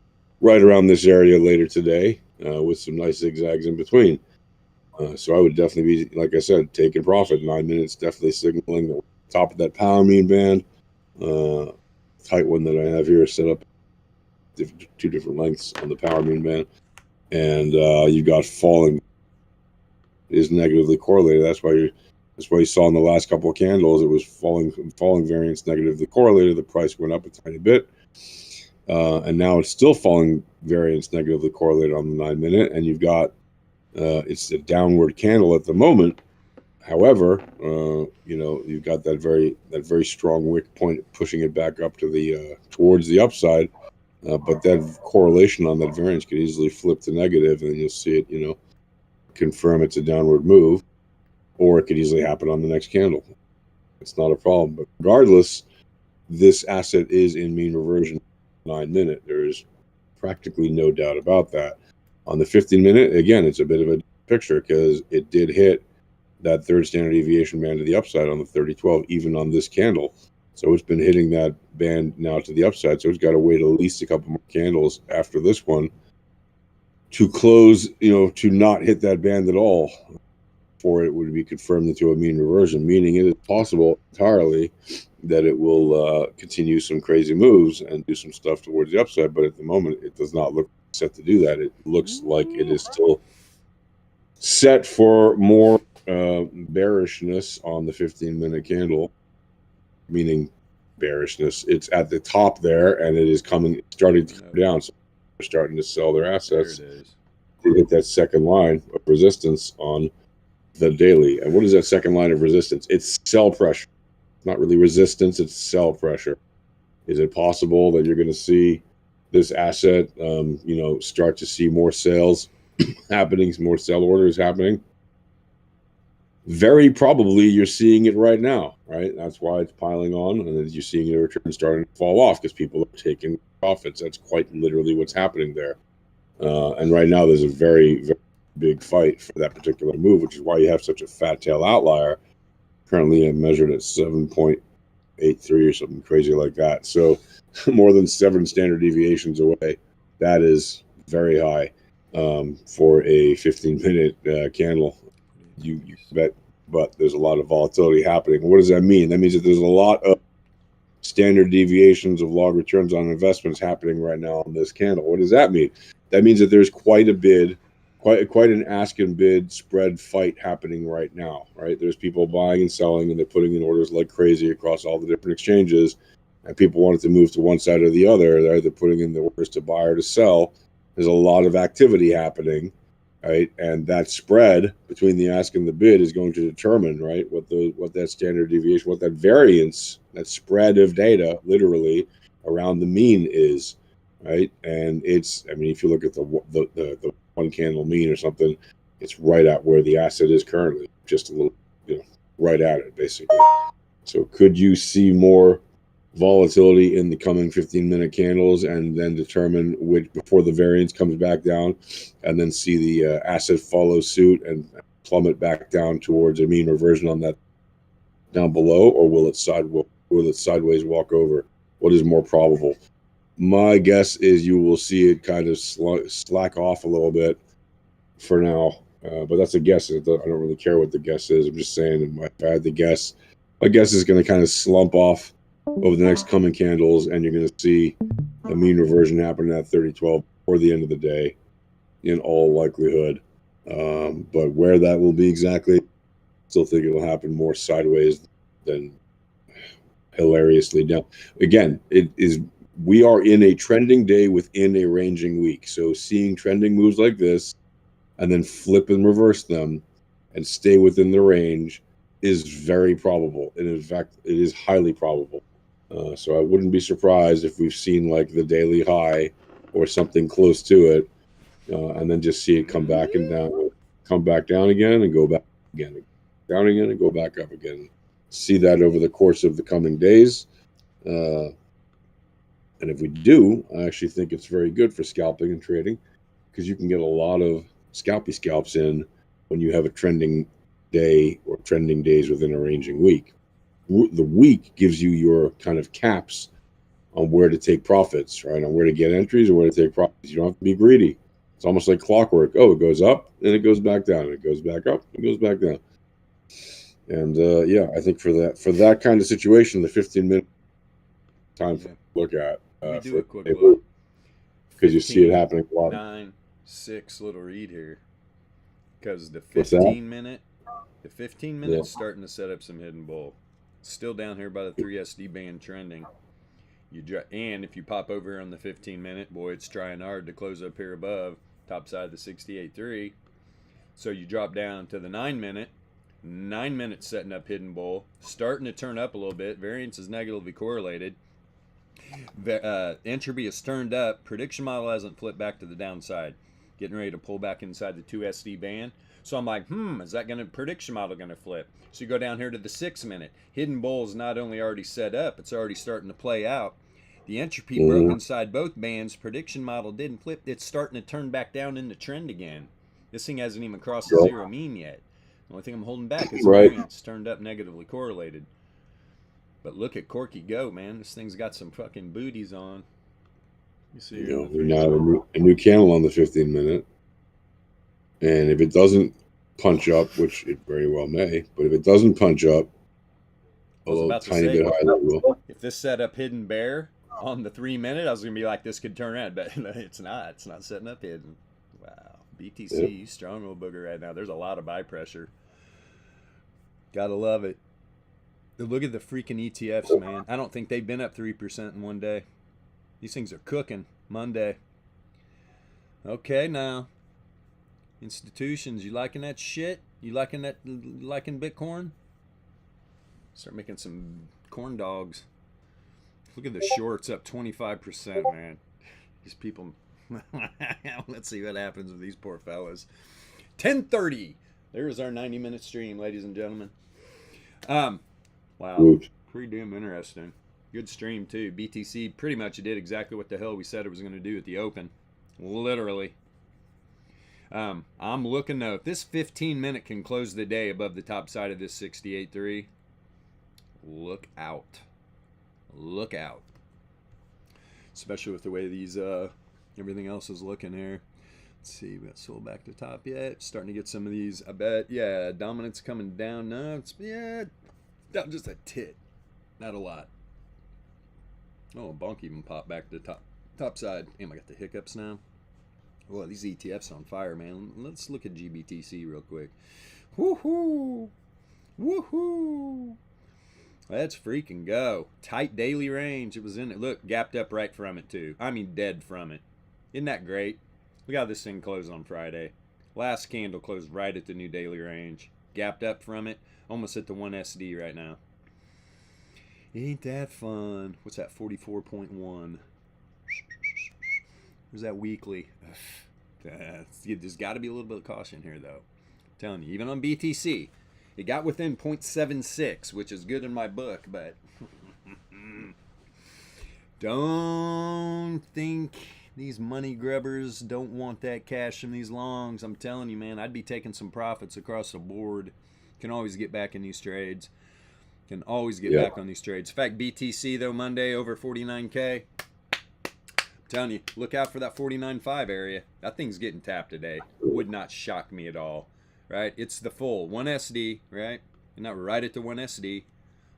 right around this area later today, with some nice zigzags in between. So I would definitely be, like I said, taking profit. 9 minutes definitely signaling the top of that power mean band. Tight one that I have here set up, two different lengths on the power mean band, and you got falling is negatively correlated. That's why you saw in the last couple of candles it was falling variance negatively correlated. The price went up a tiny bit, and now it's still falling variance negatively correlated on the 9 minute, and you've got it's a downward candle at the moment. However, you've got that very strong wick point pushing it back up to the towards the upside, but that correlation on that variance could easily flip to negative, and you'll see it confirm it's a downward move, or it could easily happen on the next candle. It's not a problem. But regardless, this asset is in mean reversion 9-minute. There's practically no doubt about that. On the 15-minute, again, it's a bit of a picture because it did hit that third standard deviation band to the upside on the 30-12, even on this candle. So it's been hitting that band now to the upside. So it's got to wait at least a couple more candles after this one to close, to not hit that band at all, for it would be confirmed into a mean reversion, meaning it is possible entirely that it will continue some crazy moves and do some stuff towards the upside. But at the moment, it does not look set to do that. It looks like it is still set for more bearishness on the 15-minute candle, meaning bearishness. It's at the top there, and it is starting to come down. So they're starting to sell their assets to hit that second line of resistance on the daily. And what is that second line of resistance? It's sell pressure. It's not really resistance, it's sell pressure. Is it possible that you're going to see this asset, start to see more sales happening, more sell orders happening? Very probably you're seeing it right now, right? That's why it's piling on, and then you're seeing the return starting to fall off because people are taking profits. That's quite literally what's happening there. And right now there's a very, very big fight for that particular move, which is why you have such a fat tail outlier. Currently I'm measured at 7.83 or something crazy like that. So more than 7 standard deviations away. That is very high for a 15-minute candle. You bet, but there's a lot of volatility happening. What does that mean? That means that there's a lot of standard deviations of log returns on investments happening right now on this candle. What does that mean? That means that there's quite a bid, quite an ask and bid spread fight happening right now, right? There's people buying and selling, and they're putting in orders like crazy across all the different exchanges, and people want it to move to one side or the other. They're either putting in the orders to buy or to sell. There's a lot of activity happening, right? And that spread between the ask and the bid is going to determine, right, what that standard deviation, what that variance, that spread of data literally around the mean is, right? And it's, if you look at the one candle mean or something, it's right at where the asset is currently, just a little, right at it basically. So could you see more volatility in the coming 15-minute candles and then determine which, before the variance comes back down, and then see the asset follow suit and plummet back down towards a mean reversion on that down below, or will it sideways walk over? What is more probable? My guess is you will see it kind of slack off a little bit for now, but that's a guess. I don't really care what the guess is. I'm just saying, if I had to guess, my guess is going to kind of slump off over the next coming candles, and you're going to see a mean reversion happen at 30-12 before the end of the day, in all likelihood. But where that will be exactly, still think it'll happen more sideways than hilariously down. Again, we are in a trending day within a ranging week. So seeing trending moves like this and then flip and reverse them and stay within the range is very probable. And in fact, it is highly probable. So I wouldn't be surprised if we've seen like the daily high or something close to it, and then just see it come back and down, come back down again and go back again, down again and go back up again. See that over the course of the coming days. And if we do, I actually think it's very good for scalping and trading, because you can get a lot of scalps in when you have a trending day or trending days within a ranging week. The week gives you your kind of caps on where to take profits, right? On where to get entries or where to take profits. You don't have to be greedy. It's almost like clockwork. Oh, it goes up and it goes back down. It goes back up, it goes back down. And I think for that kind of situation, the 15-minute time to look at. Let me do a quick look. Because you see it happening a lot. 9-6 little read here. Because the 15-minute, is starting to set up some hidden bull. Still down here by the 3SD band trending. And if you pop over here on the 15-minute, boy, it's trying hard to close up here above, top side of the 68.3. So you drop down to the 9-minute. 9 minutes setting up hidden bull, starting to turn up a little bit. Variance is negatively correlated. Entropy is turned up. Prediction model hasn't flipped back to the downside. getting ready to pull back inside the 2 SD band. So I'm like, is that prediction model going to flip? So you go down here to the 6 minute. Hidden bull is not only already set up, it's already starting to play out. The entropy broke inside both bands. Prediction model didn't flip. It's starting to turn back down in the trend again. This thing hasn't even crossed the zero mean yet. The only thing I'm holding back is variance turned up negatively correlated. But look at Corky go, man. This thing's got some fucking booties on. You see, we now have a new candle on the 15 minute. And if it doesn't punch up, which it very well may, but if it doesn't punch up, a little tiny bit higher, that will. If this set up hidden bear on the 3 minute, I was going to be like, this could turn around. But it's not. It's not setting up hidden. Wow. BTC, strong little booger right now. There's a lot of buy pressure. Gotta love it. Look at the freaking ETFs, man. I don't think they've been up 3% in one day. These things are cooking Monday. Okay, now. Institutions, you liking that shit? You liking Bitcoin? Start making some corn dogs. Look at the shorts up 25%, man. These people. Let's see what happens with these poor fellas. 10:30. There's our 90-minute stream, ladies and gentlemen. Wow, pretty damn interesting. Good stream too. BTC pretty much did exactly what the hell we said it was going to do at the open. Literally. I'm looking though. If this 15-minute can close the day above the top side of this 68.3, look out. Look out. Especially with the way these everything else is looking here. Let's see, we got sold back to top yet. Starting to get some of these. I bet, yeah, dominance coming down. No, it's down just a tit, not a lot. Oh, bonk even popped back to the top side. Damn, I got the hiccups now. Well, these ETFs on fire, man. Let's look at GBTC real quick. Woohoo! Woohoo! Let's freaking go. Tight daily range. It was in it. Look, gapped up right from it, too. I mean, dead from it. Isn't that great? Look how this thing closed on Friday. Last candle closed right at the new daily range. Gapped up from it. Almost at the 1 SD right now. Ain't that fun? What's that? 44.1. Where's that weekly? There's got to be a little bit of caution here, though. I'm telling you, even on BTC, it got within 0.76, which is good in my book, but don't think these money grubbers don't want that cash from these longs. I'm telling you, man, I'd be taking some profits across the board. Can always get back in these trades. Can always get back on these trades. In fact, BTC, though, Monday over 49K. Telling you, look out for that 49.5 area. That thing's getting tapped today. Would not shock me at all, right? It's the full 1 SD, right? And not right at the 1 SD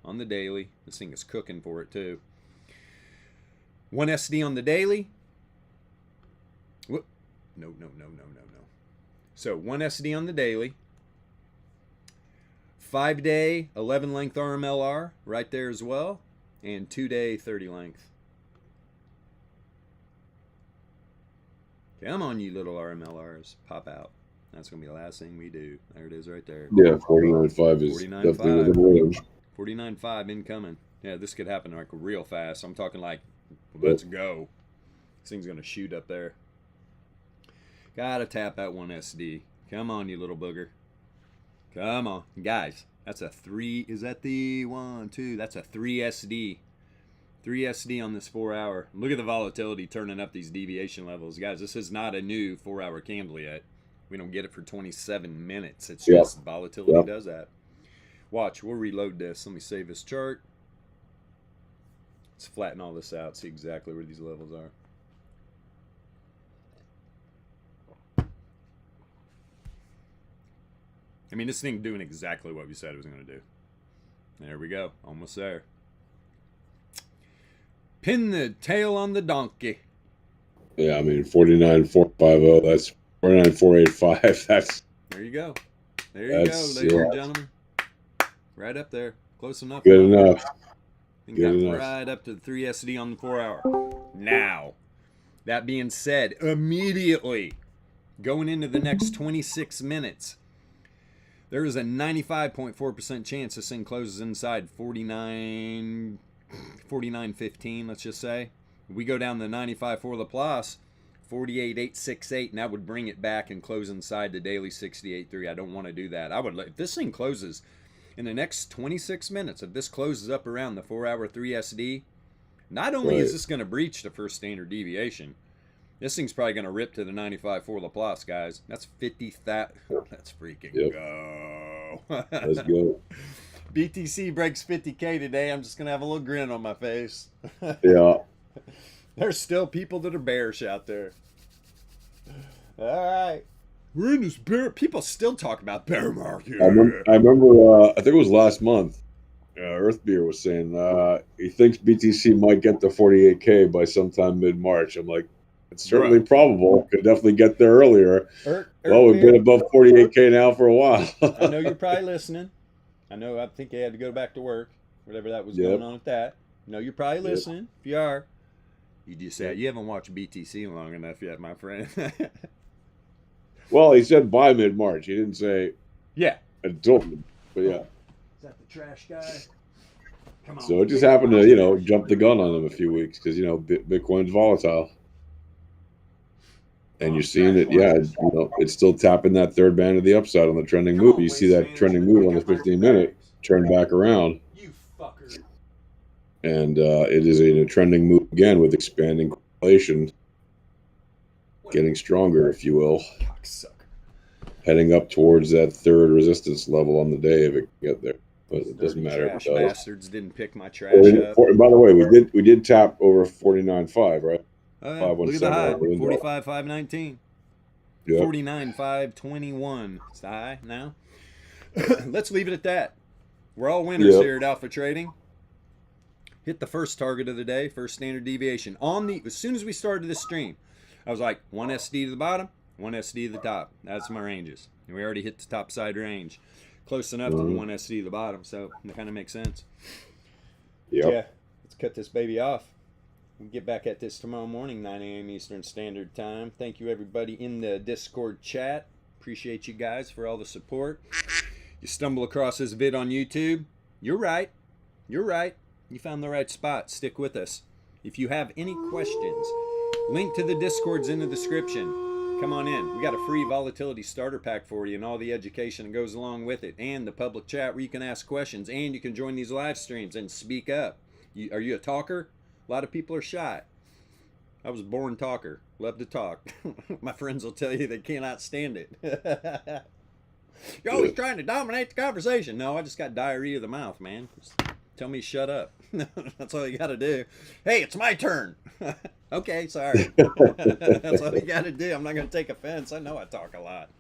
on the daily. This thing is cooking for it too. 1 SD on the daily. Whoop. No. So 1 SD on the daily. 5-day 11 length RMLR right there as well, and 2-day 30 length. Come on, you little RMLRs. Pop out. That's going to be the last thing we do. There it is right there. Yeah, 49.5 is definitely within range. 49.5 incoming. Yeah, this could happen like real fast. I'm talking like, let's go. This thing's going to shoot up there. Got to tap that 1 SD. Come on, you little booger. Come on. Guys, that's a 3. Is that the 1, 2? That's a 3 SD. 3 SD on this 4 hour. Look at the volatility turning up these deviation levels. Guys, this is not a new 4 hour candle yet. We don't get it for 27 minutes. It's just volatility does that. Watch, we'll reload this. Let me save this chart. Let's flatten all this out, see exactly where these levels are. I mean, this thing doing exactly what we said it was going to do. There we go. Almost there. Pin the tail on the donkey. Yeah, I mean, 49.450. That's 49.485. That's. There you go. There you go, ladies and gentlemen. Right up there. Close enough. Good enough. And got right up to the 3 SD on the 4 hour. Now, that being said, immediately going into the next 26 minutes, there is a 95.4% chance this thing closes inside 49.15, let's just say. We go down the 95 for Laplace, 48,868, and that would bring it back and close inside the daily 68.3. I don't want to do that. I would, if this thing closes in the next 26 minutes, if this closes up around the 4-hour 3SD, not only is this going to breach the first standard deviation, this thing's probably going to rip to the 95 for Laplace, guys. That's 50,000. Let's freaking go. Let's go. BTC breaks 50K today. I'm just going to have a little grin on my face. Yeah. There's still people that are bearish out there. All right. We're in this bear. People still talk about bear market. I remember I think it was last month, Earth Beer was saying he thinks BTC might get to 48K by sometime mid-March. I'm like, it's certainly probable. Could definitely get there earlier. Well, we've been above 48K now for a while. I know you're probably listening. I think you had to go back to work, whatever that was going on with that. I know you're probably listening. If you are, you just said you haven't watched BTC long enough yet, my friend. Well, he said by mid-March. He didn't say until, but yeah. Is that the trash guy? Come on. So it just happened to, jump the gun on him a few weeks because, Bitcoin's volatile. And you're seeing it, it's still tapping that third band of the upside on the trending move. You see that trending move on the 15-minute turn back around. You fucker. And it is a trending move again with expanding correlation, getting stronger, if you will. Cocksucker. Heading up towards that third resistance level on the day if it can get there. But it doesn't matter if it does. Bastards didn't pick my trash up. And by the way, we did tap over 49.5, right? Look at the high, 45,519. Yep. 49,521. It's the high now. Let's leave it at that. We're all winners here at Alpha Trading. Hit the first target of the day, first standard deviation. As soon as we started this stream, I was like, 1 SD to the bottom, 1 SD to the top. That's my ranges. And we already hit the top side range. Close enough to the 1 SD to the bottom, so it kind of makes sense. Yep. Yeah, let's cut this baby off. We'll get back at this tomorrow morning, 9 a.m. Eastern Standard Time. Thank you, everybody in the Discord chat. Appreciate you guys for all the support. You stumble across this vid on YouTube, you're right. You're right. You found the right spot. Stick with us. If you have any questions, link to the Discord's in the description. Come on in. We got a free volatility starter pack for you and all the education that goes along with it, and the public chat where you can ask questions, and you can join these live streams and speak up. Are you a talker? A lot of people are shy. I was a born talker. Love to talk. My friends will tell you they cannot stand it. You're always trying to dominate the conversation. No, I just got diarrhea of the mouth, man. Just tell me shut up. That's all you got to do. Hey, it's my turn. Okay, sorry. That's all you got to do. I'm not going to take offense. I know I talk a lot.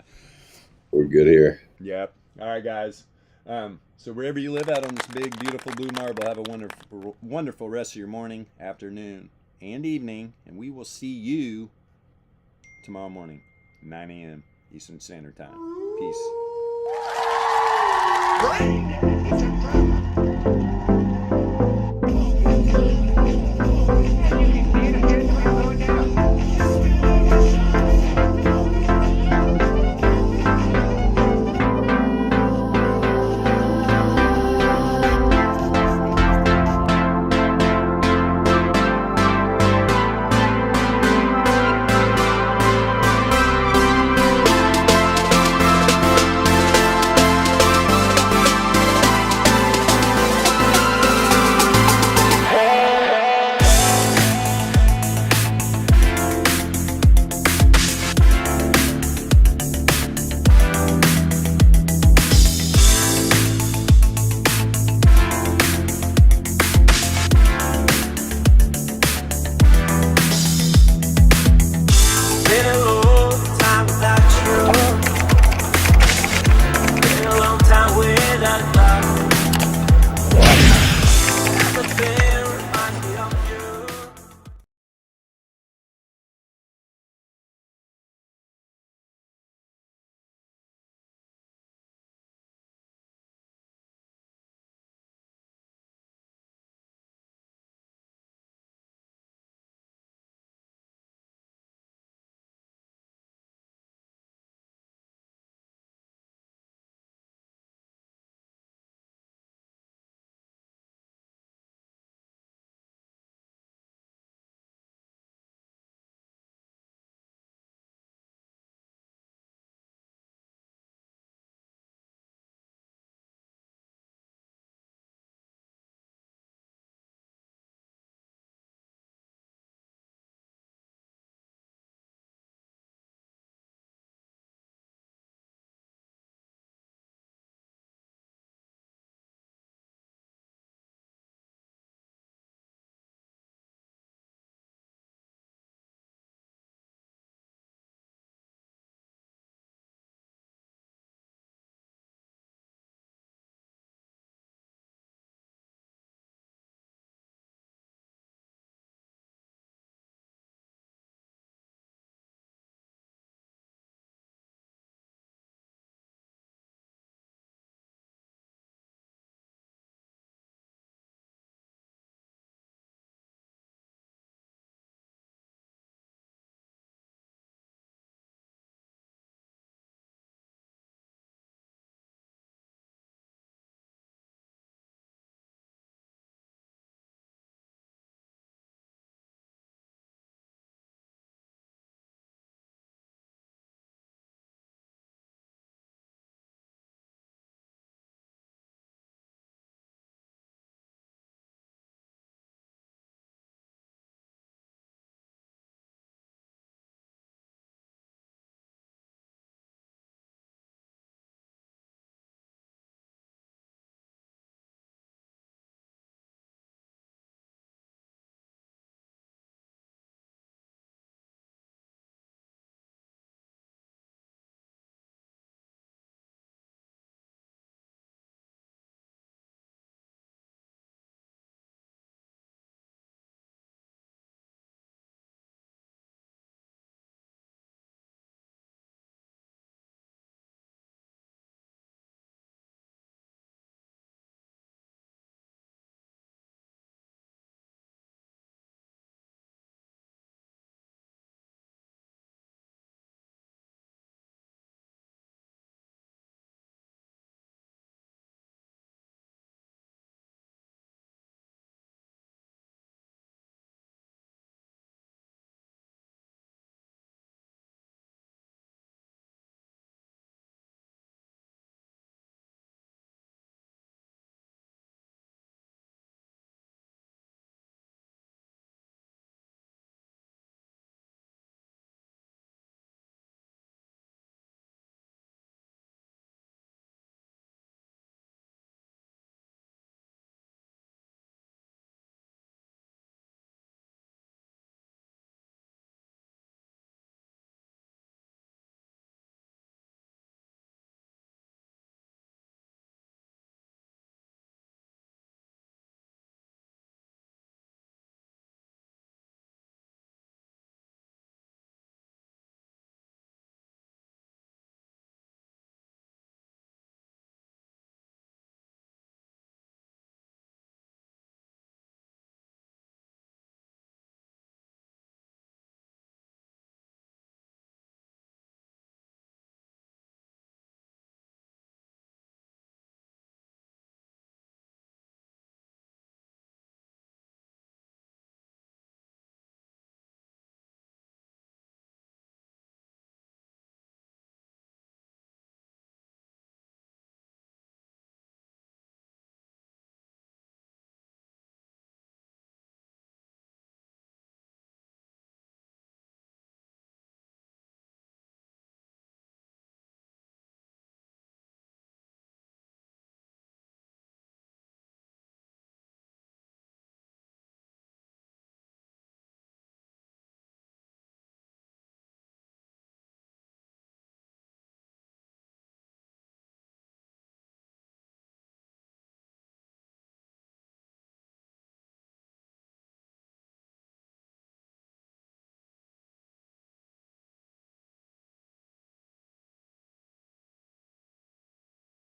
We're good here. Yep. All right, guys. So wherever you live out on this big, beautiful blue marble, have a wonderful, wonderful rest of your morning, afternoon, and evening. And we will see you tomorrow morning, 9 a.m. Eastern Standard Time. Peace.